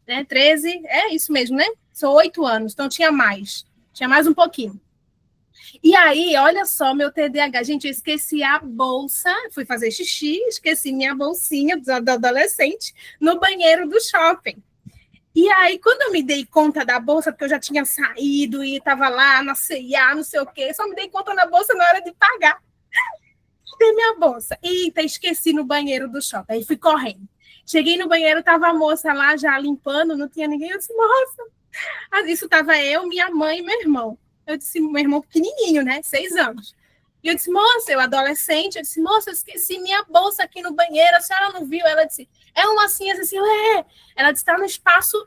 Né? 13, é isso mesmo, né? Sou 8 anos, então tinha mais um pouquinho. E aí, olha só, meu TDAH, gente, eu esqueci a bolsa, fui fazer xixi, esqueci minha bolsinha do adolescente no banheiro do shopping. E aí, quando eu me dei conta da bolsa, porque eu já tinha saído e estava lá na C&A, não sei o quê, só me dei conta da bolsa na hora de pagar. Tem minha bolsa. Eita, esqueci no banheiro do shopping. Aí fui correndo. Cheguei no banheiro, tava a moça lá já limpando, não tinha ninguém. Eu disse, moça, isso tava eu, minha mãe e meu irmão. Eu disse, meu irmão pequenininho, né? 6 anos. E eu disse, moça, eu adolescente, eu disse, moça, eu esqueci minha bolsa aqui no banheiro, a senhora não viu? Ela disse, é uma assim, assim, Ela disse, está no espaço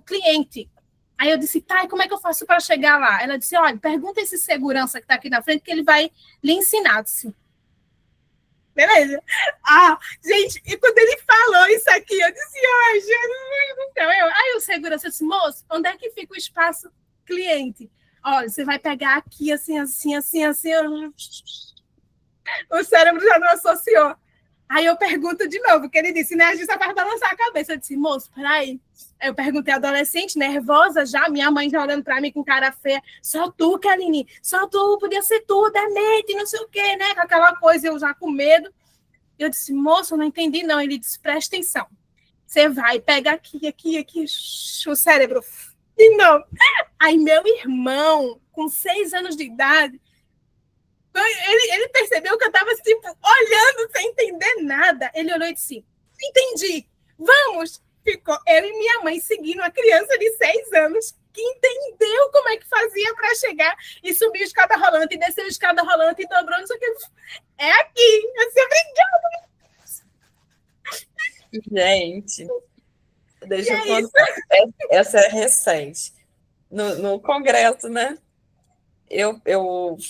cliente. Aí eu disse, tá, e como é que eu faço para chegar lá? Ela disse, olha, pergunta esse segurança que está aqui na frente, que ele vai lhe ensinar. Eu disse, beleza. Gente, e quando ele falou isso aqui, eu disse, ai, Jesus do céu. Aí o segurança disse, moço, onde é que fica o espaço cliente? Olha, você vai pegar aqui, assim. O cérebro já não associou. Aí eu pergunto de novo, porque ele disse, né? A gente só vai balançar a cabeça. Eu disse, moço, peraí. Eu perguntei, adolescente, nervosa já, minha mãe já olhando pra mim com cara feia. Só tu, Kaline, só tu, podia ser tu, demente, não sei o quê, né? Com aquela coisa, eu já com medo. Eu disse, moço, eu não entendi, não. Ele disse, presta atenção. Você vai, pega aqui, o cérebro. De novo. Aí meu irmão, com 6 anos de idade, ele percebeu que eu estava tipo, olhando sem entender nada. Ele olhou e disse, entendi, vamos. Ficou ele e minha mãe seguindo uma criança de 6 anos que entendeu como é que fazia para chegar e subir a escada rolante, e descer a escada rolante e dobrou, não sei o que. É aqui. Eu disse, obrigada. Gente, deixa eu contar. Essa é recente. No congresso, né? Eu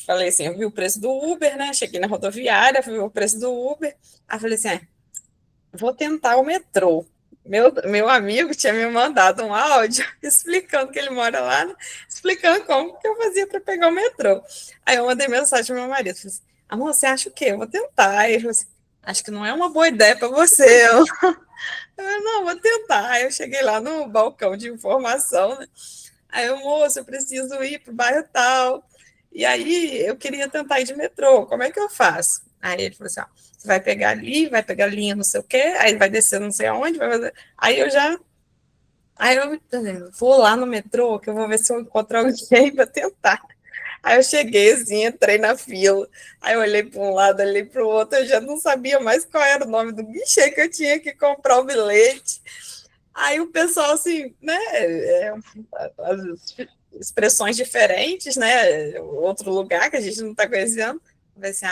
falei assim, eu vi o preço do Uber, né? Cheguei na rodoviária, vi o preço do Uber. Aí falei assim, vou tentar o metrô. Meu amigo tinha me mandado um áudio explicando que ele mora lá, né? Explicando como que eu fazia para pegar o metrô. Aí eu mandei mensagem para meu marido, falei assim, amor, você acha o quê? Eu vou tentar. Aí ele falou assim, acho que não é uma boa ideia para você. Eu falei, não, vou tentar. Aí eu cheguei lá no balcão de informação, né? Aí eu, moço, eu preciso ir para o bairro tal. E aí eu queria tentar ir de metrô, como é que eu faço? Aí ele falou assim, você vai pegar ali, vai pegar a linha não sei o quê, aí vai descer não sei aonde, vai fazer... Aí eu vou lá no metrô, que eu vou ver se eu encontro alguém para tentar. Aí eu cheguei assim, entrei na fila, aí eu olhei para um lado, olhei para o outro, eu já não sabia mais qual era o nome do guichê que eu tinha que comprar o bilhete. Aí o pessoal, assim, né, as expressões diferentes, né, outro lugar que a gente não está conhecendo, eu falei assim,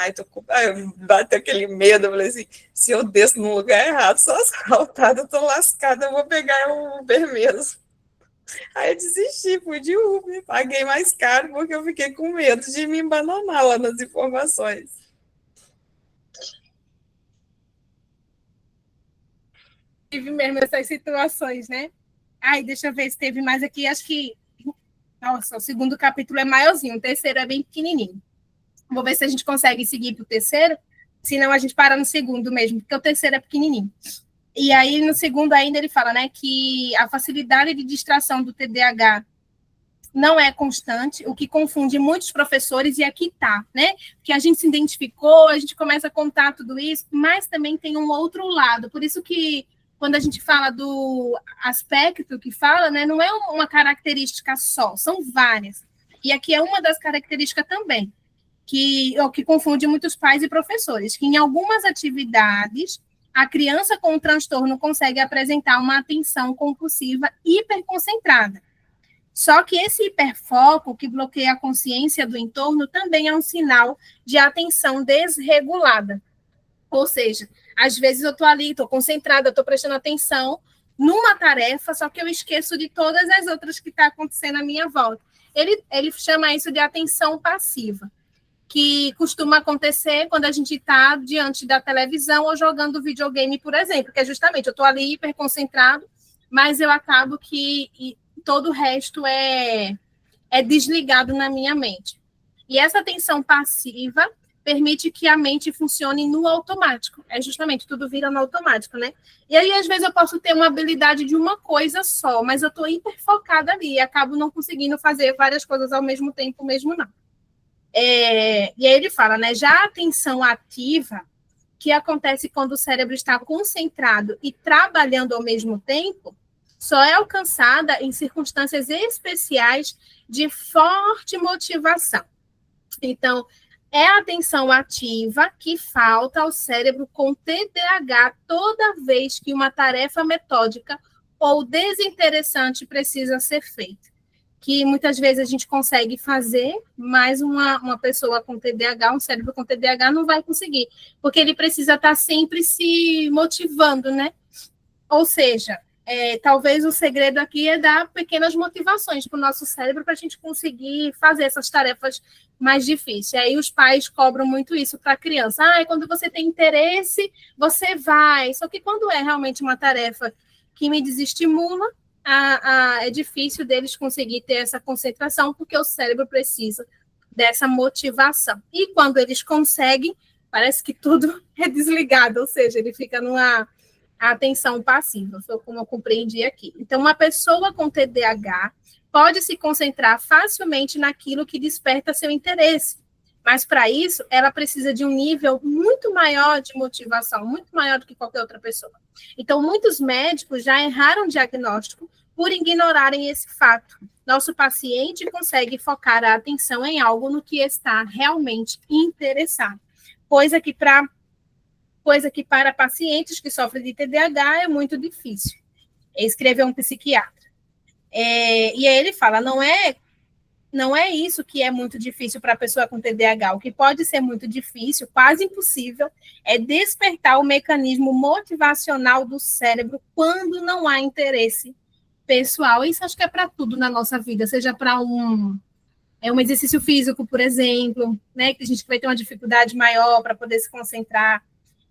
eu bateu aquele medo, eu falei assim, se eu desço no lugar errado, sou assaltada, eu tô lascada, eu vou pegar o Uber mesmo. Aí eu desisti, fui de Uber, paguei mais caro, porque eu fiquei com medo de me embananar lá nas informações. Tive mesmo essas situações, né? Ai, deixa eu ver se teve mais aqui, acho que, nossa, o segundo capítulo é maiorzinho, o terceiro é bem pequenininho. Vou ver se a gente consegue seguir para o terceiro, senão a gente para no segundo mesmo, porque o terceiro é pequenininho. E aí, no segundo ainda, ele fala, né, que a facilidade de distração do TDAH não é constante, o que confunde muitos professores, e aqui está, né? Que a gente se identificou, a gente começa a contar tudo isso, mas também tem um outro lado. Por isso que, quando a gente fala do aspecto que fala, né, não é uma característica só, são várias. E aqui é uma das características também, que confunde muitos pais e professores, que em algumas atividades a criança com o transtorno consegue apresentar uma atenção compulsiva hiperconcentrada. Só que esse hiperfoco que bloqueia a consciência do entorno também é um sinal de atenção desregulada. Ou seja, às vezes eu estou ali, estou concentrada, estou prestando atenção numa tarefa, só que eu esqueço de todas as outras que estão acontecendo à minha volta. Ele chama isso de atenção passiva, que costuma acontecer quando a gente está diante da televisão ou jogando videogame, por exemplo, que é justamente, eu estou ali hiperconcentrado, mas eu acabo que todo o resto é desligado na minha mente. E essa atenção passiva permite que a mente funcione no automático. É justamente, tudo vira no automático, né? E aí, às vezes, eu posso ter uma habilidade de uma coisa só, mas eu estou hiperfocada ali e acabo não conseguindo fazer várias coisas ao mesmo tempo, mesmo não. E aí ele fala, né? Já a atenção ativa, que acontece quando o cérebro está concentrado e trabalhando ao mesmo tempo, só é alcançada em circunstâncias especiais de forte motivação. Então, é a atenção ativa que falta ao cérebro com TDAH toda vez que uma tarefa metódica ou desinteressante precisa ser feita. Que muitas vezes a gente consegue fazer, mas uma pessoa com TDAH, um cérebro com TDAH, não vai conseguir, porque ele precisa estar sempre se motivando, né? Ou seja, talvez o segredo aqui é dar pequenas motivações para o nosso cérebro para a gente conseguir fazer essas tarefas mais difíceis. Aí os pais cobram muito isso para a criança. Quando você tem interesse, você vai. Só que quando é realmente uma tarefa que me desestimula, é difícil deles conseguir ter essa concentração, porque o cérebro precisa dessa motivação. E quando eles conseguem, parece que tudo é desligado, ou seja, ele fica numa atenção passiva, foi como eu compreendi aqui. Então, uma pessoa com TDAH pode se concentrar facilmente naquilo que desperta seu interesse, mas para isso ela precisa de um nível muito maior de motivação, muito maior do que qualquer outra pessoa. Então, muitos médicos já erraram o diagnóstico por ignorarem esse fato. Nosso paciente consegue focar a atenção em algo no que está realmente interessado, coisa que para pacientes que sofrem de TDAH é muito difícil. Escreveu um psiquiatra. E aí ele fala, não é isso que é muito difícil para a pessoa com TDAH. O que pode ser muito difícil, quase impossível, é despertar o mecanismo motivacional do cérebro quando não há interesse pessoal. Isso acho que é para tudo na nossa vida, seja para um exercício físico, por exemplo, né, que a gente vai ter uma dificuldade maior para poder se concentrar.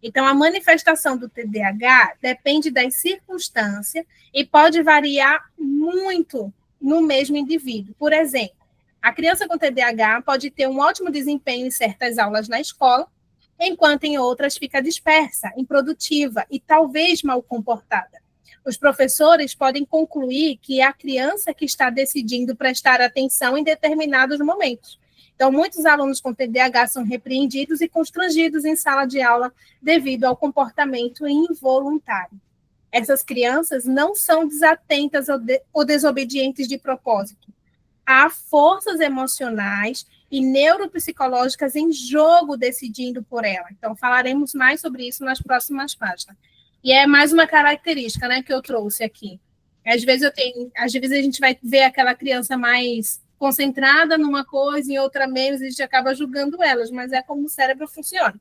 Então, a manifestação do TDAH depende das circunstâncias e pode variar muito no mesmo indivíduo. Por exemplo, a criança com TDAH pode ter um ótimo desempenho em certas aulas na escola, enquanto em outras fica dispersa, improdutiva e talvez mal comportada. Os professores podem concluir que é a criança que está decidindo prestar atenção em determinados momentos. Então, muitos alunos com TDAH são repreendidos e constrangidos em sala de aula devido ao comportamento involuntário. Essas crianças não são desatentas ou desobedientes de propósito. Há forças emocionais e neuropsicológicas em jogo decidindo por ela. Então, falaremos mais sobre isso nas próximas páginas. E é mais uma característica, né, que eu trouxe aqui. Às vezes a gente vai ver aquela criança mais concentrada numa coisa, em outra menos, e a gente acaba julgando elas, mas é como o cérebro funciona.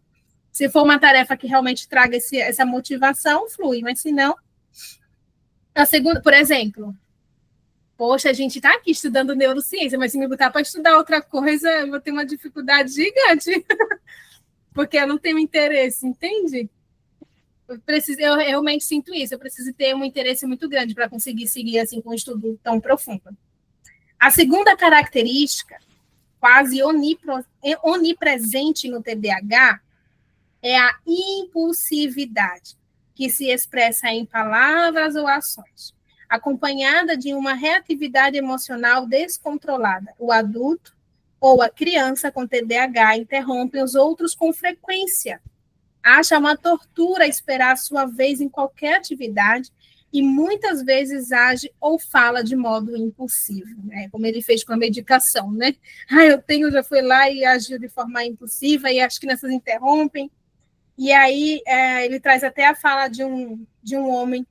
Se for uma tarefa que realmente traga essa motivação, flui, mas se não... A segunda, por exemplo, poxa, a gente está aqui estudando neurociência, mas se me botar para estudar outra coisa, eu vou ter uma dificuldade gigante, porque eu não tenho interesse, entende? Eu realmente sinto isso, eu preciso ter um interesse muito grande para conseguir seguir assim com um estudo tão profundo. A segunda característica, quase onipresente no TDAH, é a impulsividade, que se expressa em palavras ou ações, acompanhada de uma reatividade emocional descontrolada. O adulto ou a criança com TDAH interrompe os outros com frequência, acha uma tortura esperar a sua vez em qualquer atividade e muitas vezes age ou fala de modo impulsivo, né? Como ele fez com a medicação, né? Já fui lá e agiu de forma impulsiva e as crianças interrompem. E aí ele traz até a fala de um homem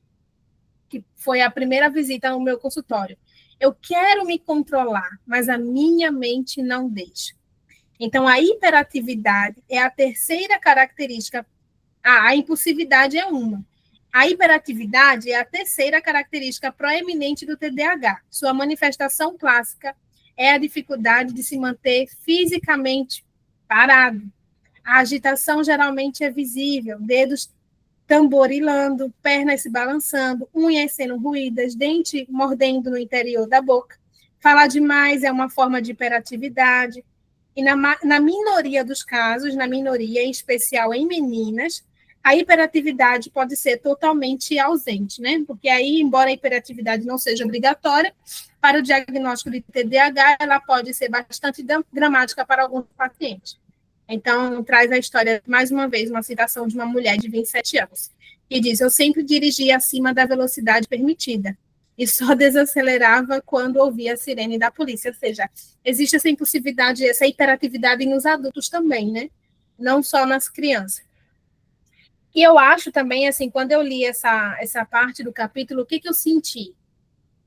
que foi a primeira visita no meu consultório. Eu quero me controlar, mas a minha mente não deixa. Então, a hiperatividade é a terceira característica. A impulsividade é uma. A hiperatividade é a terceira característica proeminente do TDAH. Sua manifestação clássica é a dificuldade de se manter fisicamente parado. A agitação geralmente é visível, dedos tamborilando, pernas se balançando, unhas sendo roídas, dente mordendo no interior da boca. Falar demais é uma forma de hiperatividade. E na minoria dos casos, na minoria, em especial em meninas, a hiperatividade pode ser totalmente ausente, né? Porque aí, embora a hiperatividade não seja obrigatória, para o diagnóstico de TDAH, ela pode ser bastante dramática para alguns pacientes. Então, traz a história, mais uma vez, uma citação de uma mulher de 27 anos, que diz, eu sempre dirigia acima da velocidade permitida e só desacelerava quando ouvia a sirene da polícia. Ou seja, existe essa impulsividade, essa hiperatividade nos adultos também, né? Não só nas crianças. E eu acho também, assim, quando eu li essa parte do capítulo, o que eu senti?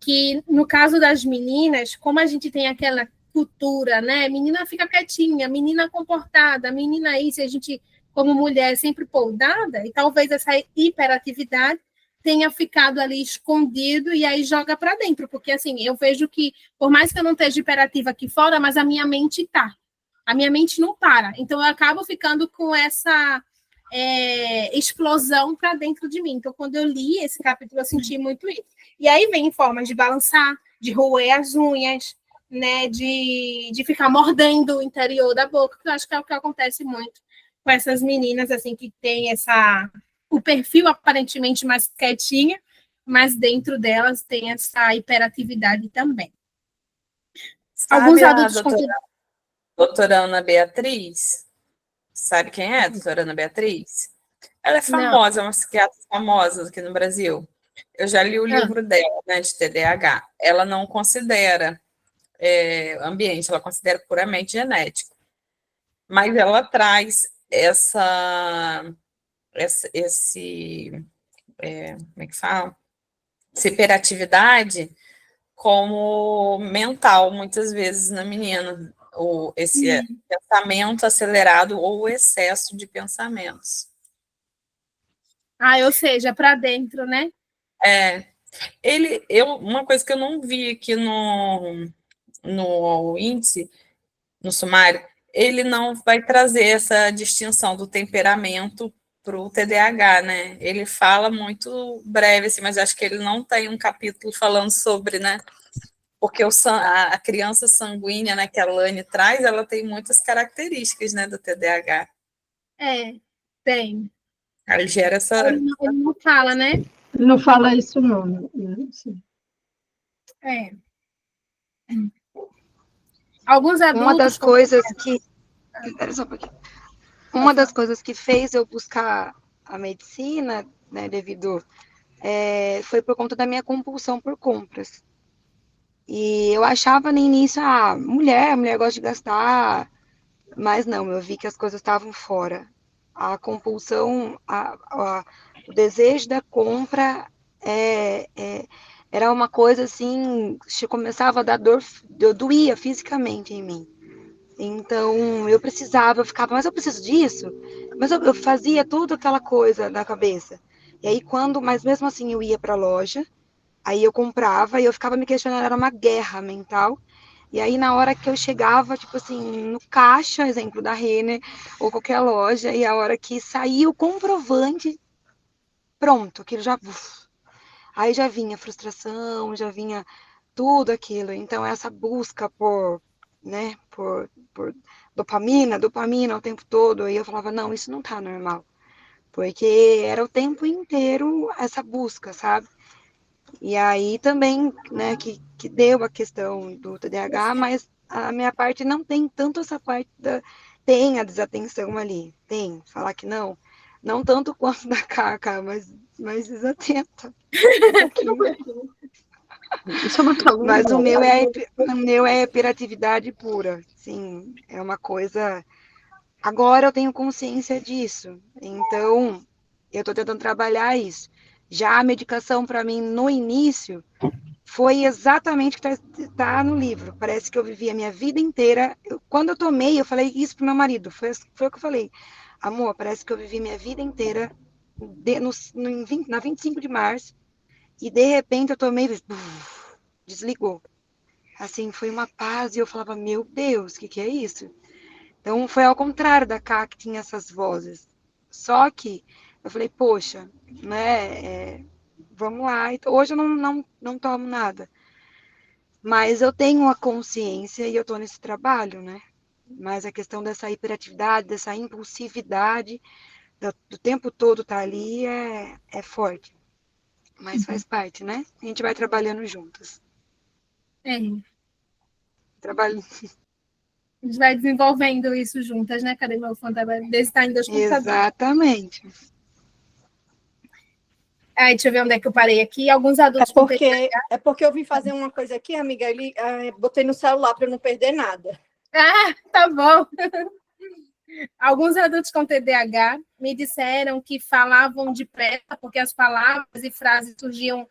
Que, no caso das meninas, como a gente tem aquela cultura, né? Menina fica quietinha, menina comportada, menina isso, e a gente, como mulher, é sempre poldada, e talvez essa hiperatividade tenha ficado ali escondido e aí joga para dentro, porque, assim, eu vejo que, por mais que eu não esteja hiperativa aqui fora, mas a minha mente tá. A minha mente não para. Então, eu acabo ficando com essa... explosão para dentro de mim. Então, quando eu li esse capítulo, eu senti muito isso. E aí vem em formas de balançar, de roer as unhas, né, de ficar mordendo o interior da boca, que eu acho que é o que acontece muito com essas meninas, assim, que tem o perfil aparentemente mais quietinha, mas dentro delas tem essa hiperatividade também. Sabe alguns adultos... doutora Ana Beatriz? Sabe quem é a doutora Ana Beatriz? Ela é famosa, é uma psiquiatra famosa aqui no Brasil. Eu já li o livro dela, né, de TDAH. Ela não considera ambiente, ela considera puramente genético. Mas ela traz como é que fala? Essa hiperatividade como mental, muitas vezes, na menina, ou esse pensamento acelerado ou o excesso de pensamentos. Ou seja, para dentro, né? Uma coisa que eu não vi aqui no índice, no sumário, ele não vai trazer essa distinção do temperamento para o TDAH, né? Ele fala muito breve, assim, mas acho que ele não tem um capítulo falando sobre, né? Porque a criança sanguínea, né, que a Lani traz, ela tem muitas características, né, do TDAH. Tem. Aí gera essa... Ele não fala, né? Não fala isso, não. Alguns adultos... Uma das coisas que... Espera só um pouquinho. Uma das coisas que fez eu buscar a medicina, né, foi por conta da minha compulsão por compras. E eu achava no início, mulher gosta de gastar, mas não, eu vi que as coisas estavam fora. A compulsão, o desejo da compra era uma coisa assim, começava a dar dor, doía fisicamente em mim. Então, eu ficava, mas eu preciso disso? Mas eu fazia tudo aquela coisa na cabeça. E aí, mas mesmo assim, eu ia para a loja, aí eu comprava e eu ficava me questionando, era uma guerra mental. E aí, na hora que eu chegava, tipo assim, no caixa, exemplo da Renner, ou qualquer loja, e a hora que saía o comprovante, pronto, aquilo já... Aí já vinha frustração, já vinha tudo aquilo. Então, essa busca por dopamina o tempo todo, e eu falava, não, isso não tá normal. Porque era o tempo inteiro essa busca, sabe? E aí também, né, que deu a questão do TDAH, mas a minha parte não tem tanto essa parte tem a desatenção ali, tem, falar que não tanto quanto da Caca, mas desatenta. Mas o meu é hiperatividade pura, sim, é uma coisa... Agora eu tenho consciência disso, então eu estou tentando trabalhar isso. Já a medicação para mim no início foi exatamente o que tá no livro. Parece que eu vivi a minha vida inteira. Quando eu tomei, eu falei isso pro meu marido. Foi o que eu falei. Amor, parece que eu vivi minha vida inteira na 25 de março e de repente eu tomei e desligou. Assim, foi uma paz e eu falava, meu Deus, o que é isso? Então, foi ao contrário da Cá, que tinha essas vozes. Só que eu falei, poxa, né, vamos lá. Então, hoje eu não tomo nada. Mas eu tenho a consciência e eu estou nesse trabalho, né? Mas a questão dessa hiperatividade, dessa impulsividade, do tempo todo estar ali é forte. Mas faz parte, né? A gente vai trabalhando juntas. Trabalho... A gente vai desenvolvendo isso juntas, né? Cadê meu fone? Desse tá em 2 computadores. Exatamente. Deixa eu ver onde é que eu parei aqui. Alguns adultos... É porque eu vim fazer uma coisa aqui, amiga, ali, botei no celular para não perder nada. Tá bom. Alguns adultos com TDAH me disseram que falavam depressa porque as palavras e frases surgiam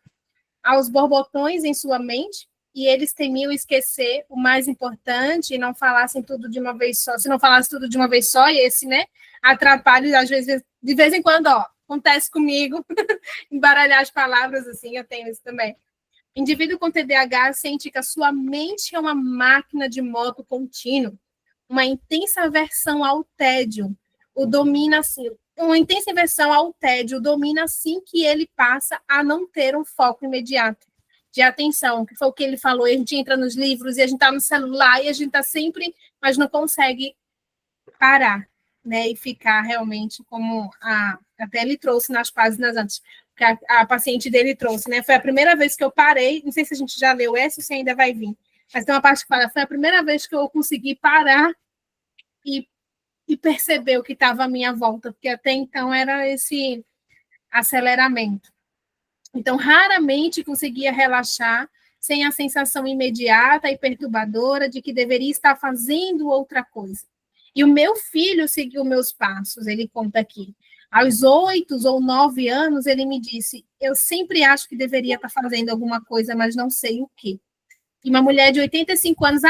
aos borbotões em sua mente e eles temiam esquecer o mais importante e não falassem tudo de uma vez só. Se não falasse tudo de uma vez só, e esse, né, atrapalha, às vezes, de vez em quando, acontece comigo, embaralhar as palavras, assim, eu tenho isso também. Indivíduo com TDAH sente que a sua mente é uma máquina de moto contínuo, uma intensa aversão ao tédio, o domina assim, uma intensa aversão ao tédio domina assim que ele passa a não ter um foco imediato de atenção, que foi o que ele falou, a gente entra nos livros e a gente está no celular e a gente está sempre, mas não consegue parar, né, e ficar realmente como até ele trouxe nas páginas antes, que a paciente dele trouxe, né, foi a primeira vez que eu parei, não sei se a gente já leu essa ou se ainda vai vir, mas tem uma parte que fala, foi a primeira vez que eu consegui parar e perceber o que estava à minha volta, porque até então era esse aceleramento. Então, raramente conseguia relaxar sem a sensação imediata e perturbadora de que deveria estar fazendo outra coisa. E o meu filho seguiu meus passos, ele conta aqui. Aos 8 ou 9 anos, ele me disse: eu sempre acho que deveria estar fazendo alguma coisa, mas não sei o quê. E uma mulher de 85 anos,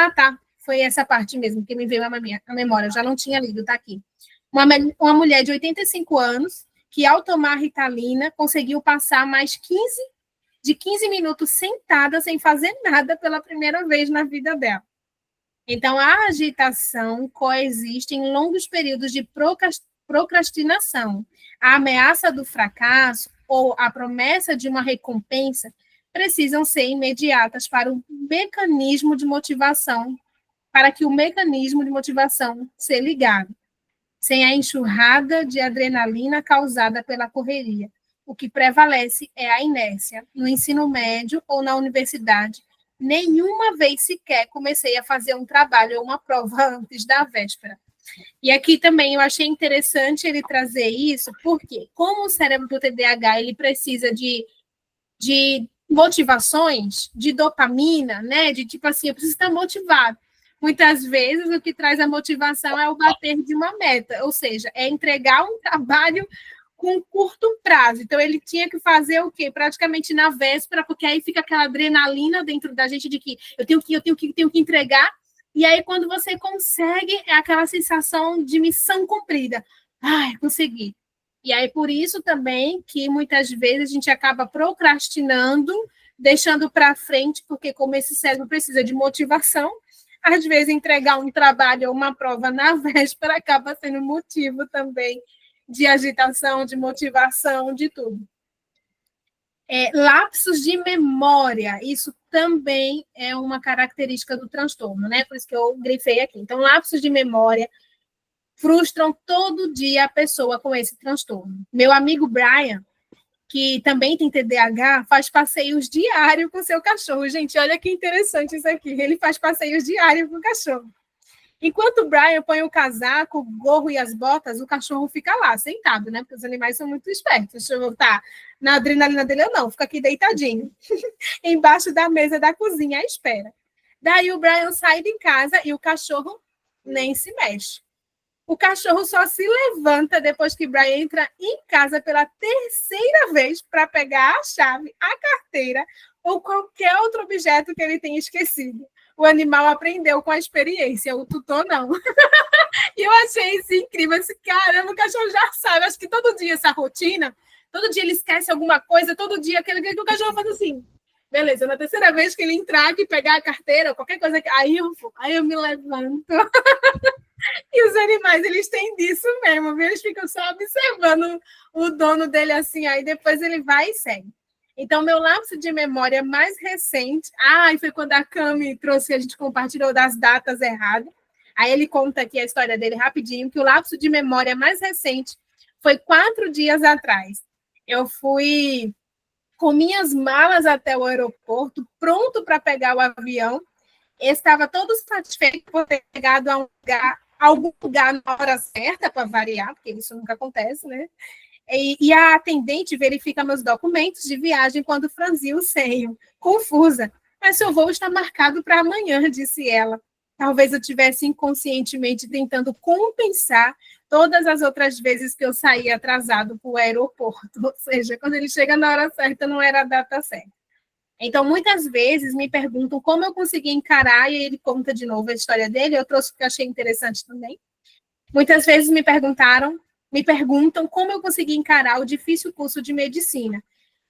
foi essa parte mesmo que me veio à memória, eu já não tinha lido, tá aqui. Uma mulher de 85 anos, que ao tomar Ritalina, conseguiu passar mais 15 minutos sentada, sem fazer nada, pela primeira vez na vida dela. Então, a agitação coexiste em longos períodos de procrastinação. A ameaça do fracasso ou a promessa de uma recompensa precisam ser imediatas para que o mecanismo de motivação ser ligado, sem a enxurrada de adrenalina causada pela correria. O que prevalece é a inércia. No ensino médio ou na universidade, nenhuma vez sequer comecei a fazer um trabalho ou uma prova antes da véspera. E aqui também eu achei interessante ele trazer isso, porque como o cérebro do TDAH ele precisa de motivações, de dopamina, né? De tipo assim, eu preciso estar motivado. Muitas vezes o que traz a motivação é o bater de uma meta, ou seja, é entregar um trabalho com curto prazo. Então, ele tinha que fazer o quê? Praticamente na véspera, porque aí fica aquela adrenalina dentro da gente de que eu tenho que entregar. E aí, quando você consegue, é aquela sensação de missão cumprida. Ai, consegui. E aí, por isso também que muitas vezes a gente acaba procrastinando, deixando para frente, porque como esse cérebro precisa de motivação, às vezes entregar um trabalho ou uma prova na véspera acaba sendo motivo também de agitação, de motivação, de tudo. Lapsos de memória, isso também é uma característica do transtorno, né? Por isso que eu grifei aqui. Então, lapsos de memória frustram todo dia a pessoa com esse transtorno. Meu amigo Brian, que também tem TDAH, faz passeios diários com seu cachorro. Gente, olha que interessante isso aqui. Ele faz passeios diários com o cachorro. Enquanto o Brian põe o casaco, o gorro e as botas, o cachorro fica lá, sentado, né? Porque os animais são muito espertos. Deixa eu voltar na adrenalina dele ou não. Fica aqui deitadinho, embaixo da mesa da cozinha, à espera. Daí o Brian sai de casa e o cachorro nem se mexe. O cachorro só se levanta depois que Brian entra em casa pela terceira vez para pegar a chave, a carteira ou qualquer outro objeto que ele tenha esquecido. O animal aprendeu com a experiência, o tutor não. E eu achei isso incrível. Esse caramba, o cachorro já sabe. Acho que todo dia essa rotina, todo dia ele esquece alguma coisa, todo dia aquele que o cachorro faz assim. Beleza, na terceira vez que ele entrar aqui, pegar a carteira, qualquer coisa, aí eu me levanto. E os animais, eles têm disso mesmo, viu? Eles ficam só observando o dono dele assim, aí depois ele vai e segue. Então, meu lapso de memória mais recente, e foi quando a Cami trouxe, que a gente compartilhou das datas erradas. Aí ele conta aqui a história dele rapidinho, que o lapso de memória mais recente foi 4 dias atrás. Eu fui com minhas malas até o aeroporto, pronto para pegar o avião. Estava todo satisfeito por ter chegado a algum lugar na hora certa, para variar, porque isso nunca acontece, né? E a atendente verifica meus documentos de viagem quando franziu o senho, confusa. Mas seu voo está marcado para amanhã, disse ela. Talvez eu estivesse inconscientemente tentando compensar todas as outras vezes que eu saí atrasado para o aeroporto. Ou seja, quando ele chega na hora certa, não era a data certa. Então, muitas vezes me perguntam como eu consegui encarar, e ele conta de novo a história dele, eu trouxe porque achei interessante também. Muitas vezes me perguntam como eu consegui encarar o difícil curso de medicina.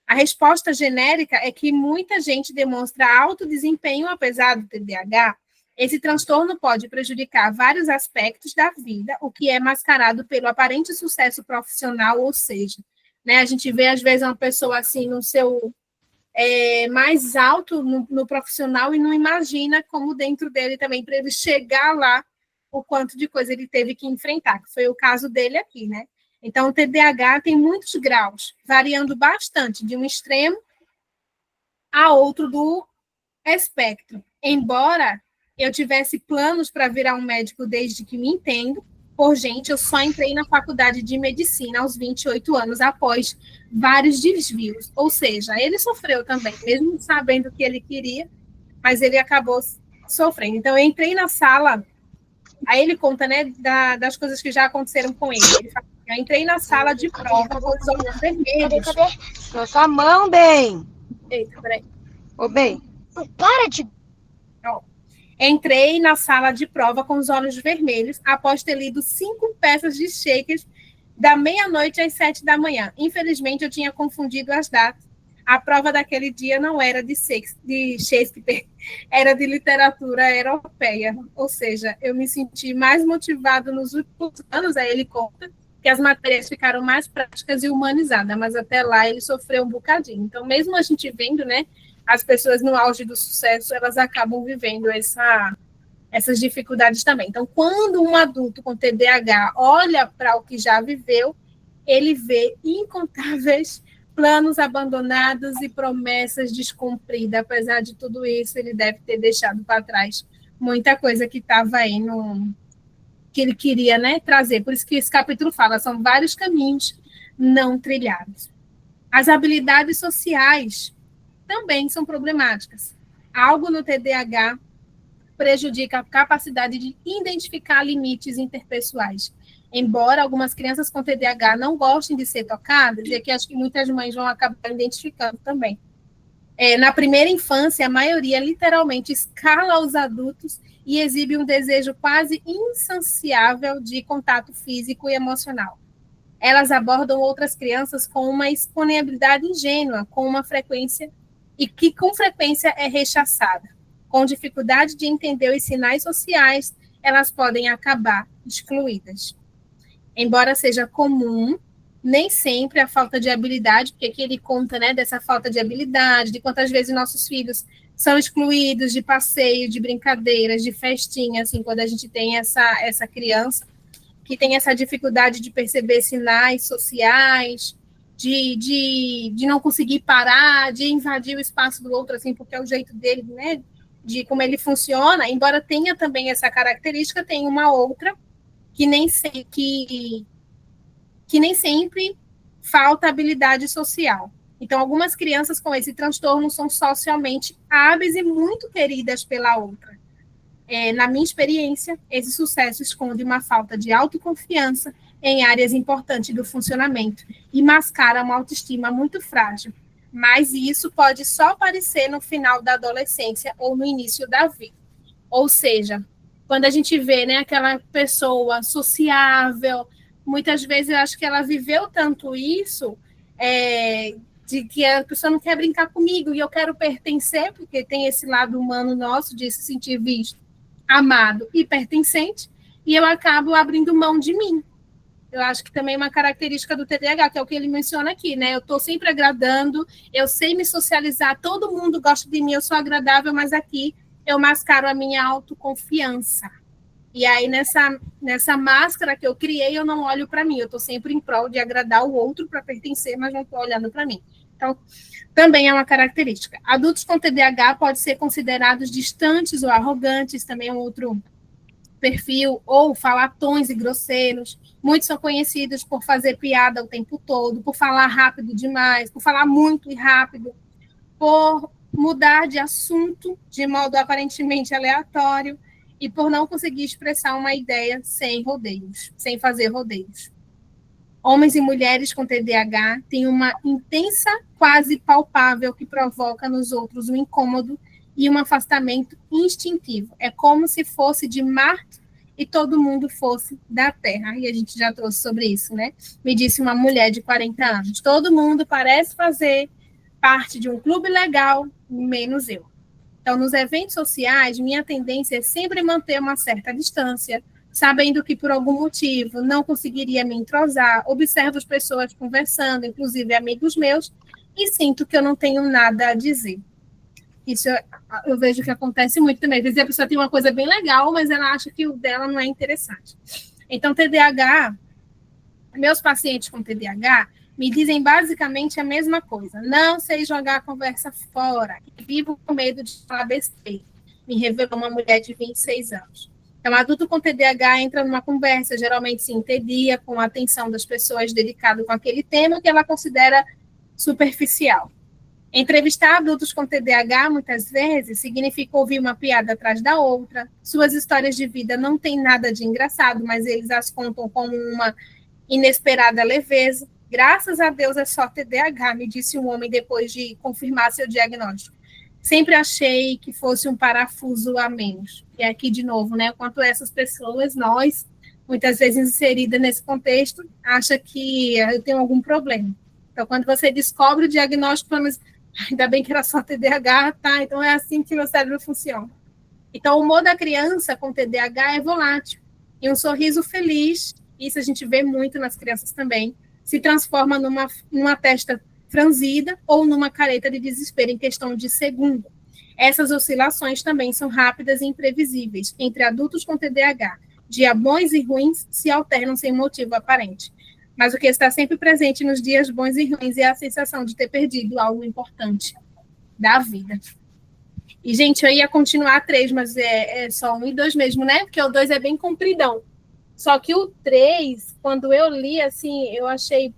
A resposta genérica é que muita gente demonstra alto desempenho apesar do TDAH. Esse transtorno pode prejudicar vários aspectos da vida, o que é mascarado pelo aparente sucesso profissional, ou seja, né, a gente vê às vezes uma pessoa assim no seu mais alto no profissional e não imagina como dentro dele também, para ele chegar lá, o quanto de coisa ele teve que enfrentar, que foi o caso dele aqui, né? Então, o TDAH tem muitos graus, variando bastante de um extremo a outro do espectro. Embora eu tivesse planos para virar um médico desde que me entendo, por gente, eu só entrei na faculdade de medicina aos 28 anos, após vários desvios. Ou seja, ele sofreu também, mesmo sabendo o que ele queria, mas ele acabou sofrendo. Então, eu entrei na sala, aí ele conta, né, das coisas que já aconteceram com ele. Ele fala, eu entrei na sala de prova com os olhos vermelhos. Na sua mão, bem. Eita, peraí. Ô, bem. Para de... Entrei na sala de prova com os olhos vermelhos após ter lido 5 peças de Shakespeare da meia-noite às 7 da manhã. Infelizmente, eu tinha confundido as datas. A prova daquele dia não era de Shakespeare, era de literatura europeia. Ou seja, eu me senti mais motivado nos últimos anos, aí ele conta, que as matérias ficaram mais práticas e humanizadas, mas até lá ele sofreu um bocadinho. Então, mesmo a gente vendo, né, as pessoas no auge do sucesso, elas acabam vivendo essas dificuldades também. Então, quando um adulto com TDAH olha para o que já viveu, ele vê incontáveis planos abandonados e promessas descumpridas. Apesar de tudo isso, ele deve ter deixado para trás muita coisa que estava aí que ele queria, né, trazer. Por isso que esse capítulo fala, são vários caminhos não trilhados. As habilidades sociais também são problemáticas. Algo no TDAH prejudica a capacidade de identificar limites interpessoais. Embora algumas crianças com TDAH não gostem de ser tocadas, e aqui acho que muitas mães vão acabar identificando também. Na primeira infância, a maioria literalmente escala os adultos e exibe um desejo quase insaciável de contato físico e emocional. Elas abordam outras crianças com uma disponibilidade ingênua, com uma frequência e que com frequência é rechaçada. Com dificuldade de entender os sinais sociais, elas podem acabar excluídas. Embora seja comum, nem sempre a falta de habilidade, porque aqui ele conta, né, dessa falta de habilidade, de quantas vezes nossos filhos são excluídos de passeio, de brincadeiras, de festinha, assim, quando a gente tem essa criança que tem essa dificuldade de perceber sinais sociais, de não conseguir parar, de invadir o espaço do outro, assim, porque é o jeito dele, né, de como ele funciona. Embora tenha também essa característica, tem uma outra que nem sempre falta habilidade social. Então, algumas crianças com esse transtorno são socialmente hábeis e muito queridas pela outra. Na minha experiência, esse sucesso esconde uma falta de autoconfiança em áreas importantes do funcionamento e mascara uma autoestima muito frágil. Mas isso pode só aparecer no final da adolescência ou no início da vida. Ou seja, quando a gente vê, né, aquela pessoa sociável, muitas vezes eu acho que ela viveu tanto isso, de que a pessoa não quer brincar comigo e eu quero pertencer, porque tem esse lado humano nosso de se sentir visto, amado e pertencente, e eu acabo abrindo mão de mim. Eu acho que também é uma característica do TDAH, que é o que ele menciona aqui, né? Eu estou sempre agradando, eu sei me socializar, todo mundo gosta de mim, eu sou agradável, mas aqui eu mascaro a minha autoconfiança. E aí, nessa máscara que eu criei, eu não olho para mim, eu estou sempre em prol de agradar o outro para pertencer, mas não estou olhando para mim. Então, também é uma característica. Adultos com TDAH podem ser considerados distantes ou arrogantes, também é um outro perfil, ou falatões e grosseiros. Muitos são conhecidos por fazer piada o tempo todo, por falar rápido demais, por falar muito e rápido, por mudar de assunto de modo aparentemente aleatório e por não conseguir expressar uma ideia sem rodeios, sem fazer rodeios. Homens e mulheres com TDAH têm uma intensa, quase palpável, que provoca nos outros um incômodo e um afastamento instintivo. É como se fosse de Marte e todo mundo fosse da Terra. E a gente já trouxe sobre isso, né? Me disse uma mulher de 40 anos. Todo mundo parece fazer parte de um clube legal, menos eu. Então, nos eventos sociais, minha tendência é sempre manter uma certa distância, sabendo que por algum motivo não conseguiria me entrosar, observo as pessoas conversando, inclusive amigos meus, e sinto que eu não tenho nada a dizer. Isso eu vejo que acontece muito também. Às vezes a pessoa tem uma coisa bem legal, mas ela acha que o dela não é interessante. Então, TDAH, meus pacientes com TDAH me dizem basicamente a mesma coisa. Não sei jogar a conversa fora, vivo com medo de falar besteira, me revelou uma mulher de 26 anos. Então, adulto com TDAH entra numa conversa, geralmente se entedia, com a atenção das pessoas dedicada com aquele tema que ela considera superficial. Entrevistar adultos com TDAH, muitas vezes, significa ouvir uma piada atrás da outra. Suas histórias de vida não têm nada de engraçado, mas eles as contam com uma inesperada leveza. Graças a Deus é só TDAH, me disse um homem depois de confirmar seu diagnóstico. Sempre achei que fosse um parafuso a menos. E aqui, de novo, né? Quanto essas pessoas, nós, muitas vezes inseridas nesse contexto, acha que eu tenho algum problema. Então, quando você descobre o diagnóstico, ainda bem que era só TDAH, tá? Então, é assim que meu cérebro funciona. Então, o humor da criança com TDAH é volátil. E um sorriso feliz, isso a gente vê muito nas crianças também, se transforma numa testa franzida ou numa careta de desespero em questão de segundo. Essas oscilações também são rápidas e imprevisíveis. Entre adultos com TDAH, dias bons e ruins se alternam sem motivo aparente. Mas o que está sempre presente nos dias bons e ruins é a sensação de ter perdido algo importante da vida. E, gente, eu ia continuar 3, mas é só 1 e 2 mesmo, né? Porque o 2 é bem compridão. Só que o 3, quando eu li, assim, eu achei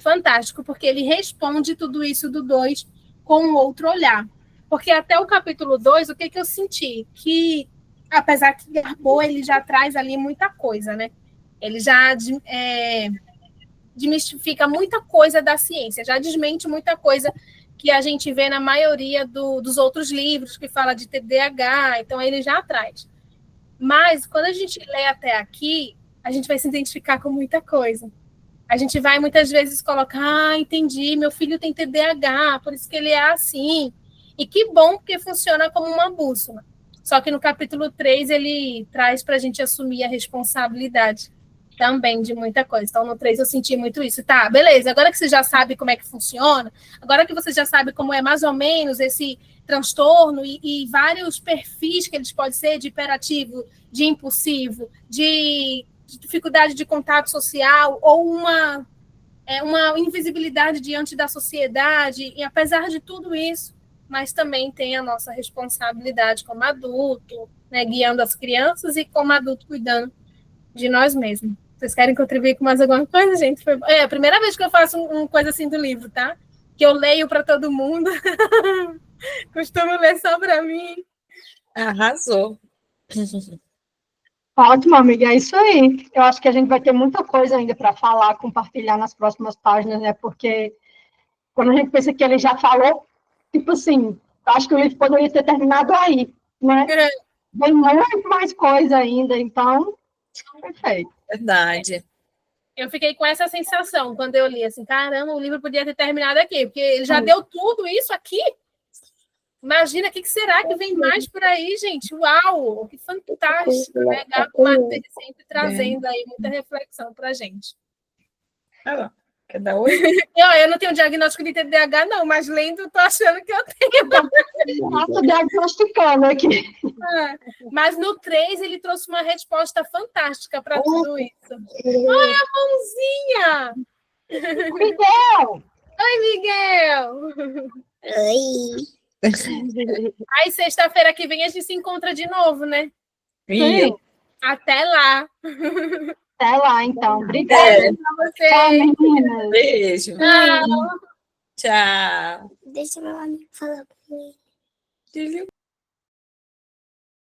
fantástico, porque ele responde tudo isso do 2 com um outro olhar. Porque até o capítulo 2, o que eu senti? Que, apesar que Garbô, ele já traz ali muita coisa, né? Ele já desmistifica muita coisa da ciência, já desmente muita coisa que a gente vê na maioria dos outros livros que fala de TDAH, então ele já traz. Mas, quando a gente lê até aqui, a gente vai se identificar com muita coisa. A gente vai, muitas vezes, colocar, entendi, meu filho tem TDAH, por isso que ele é assim. E que bom, porque funciona como uma bússola. Só que no capítulo 3, ele traz para a gente assumir a responsabilidade também de muita coisa. Então, no 3 eu senti muito isso. Tá, beleza, agora que você já sabe como é que funciona, agora que você já sabe como é mais ou menos esse transtorno e vários perfis que eles podem ser, de hiperativo, de impulsivo, de dificuldade de contato social, ou uma invisibilidade diante da sociedade, e apesar de tudo isso, mas também tem a nossa responsabilidade como adulto, né, guiando as crianças, e como adulto cuidando de nós mesmos. Vocês querem contribuir com mais alguma coisa, gente? É a primeira vez que eu faço uma coisa assim do livro, tá? Que eu leio para todo mundo. Costumo ler só para mim. Arrasou. Ótimo, amiga, é isso aí. Eu acho que a gente vai ter muita coisa ainda para falar, compartilhar nas próximas páginas, né? Porque quando a gente pensa que ele já falou, tipo assim, acho que o livro poderia ter terminado aí, né? Vem muito mais coisa ainda, então, perfeito. Verdade. Eu fiquei com essa sensação quando eu li, assim, caramba, o livro podia ter terminado aqui, porque ele já deu tudo isso aqui. Imagina, o que será que vem mais por aí, gente? Uau, que fantástico, né? Gato Mater sempre trazendo aí muita reflexão para a gente. Quer dar oi? Eu não tenho diagnóstico de TDAH, não, mas lendo, estou achando que eu tenho. Estou diagnosticando aqui. Mas no 3 ele trouxe uma resposta fantástica para tudo isso. Ai, a mãozinha! Miguel! Oi, Miguel! Oi! Aí, sexta-feira que vem, a gente se encontra de novo, né? Sim. Até lá! Até lá, então. Obrigada. Pra você. Tchau, meninas. Beijo. Tchau! Tchau. Deixa meu amigo falar comigo.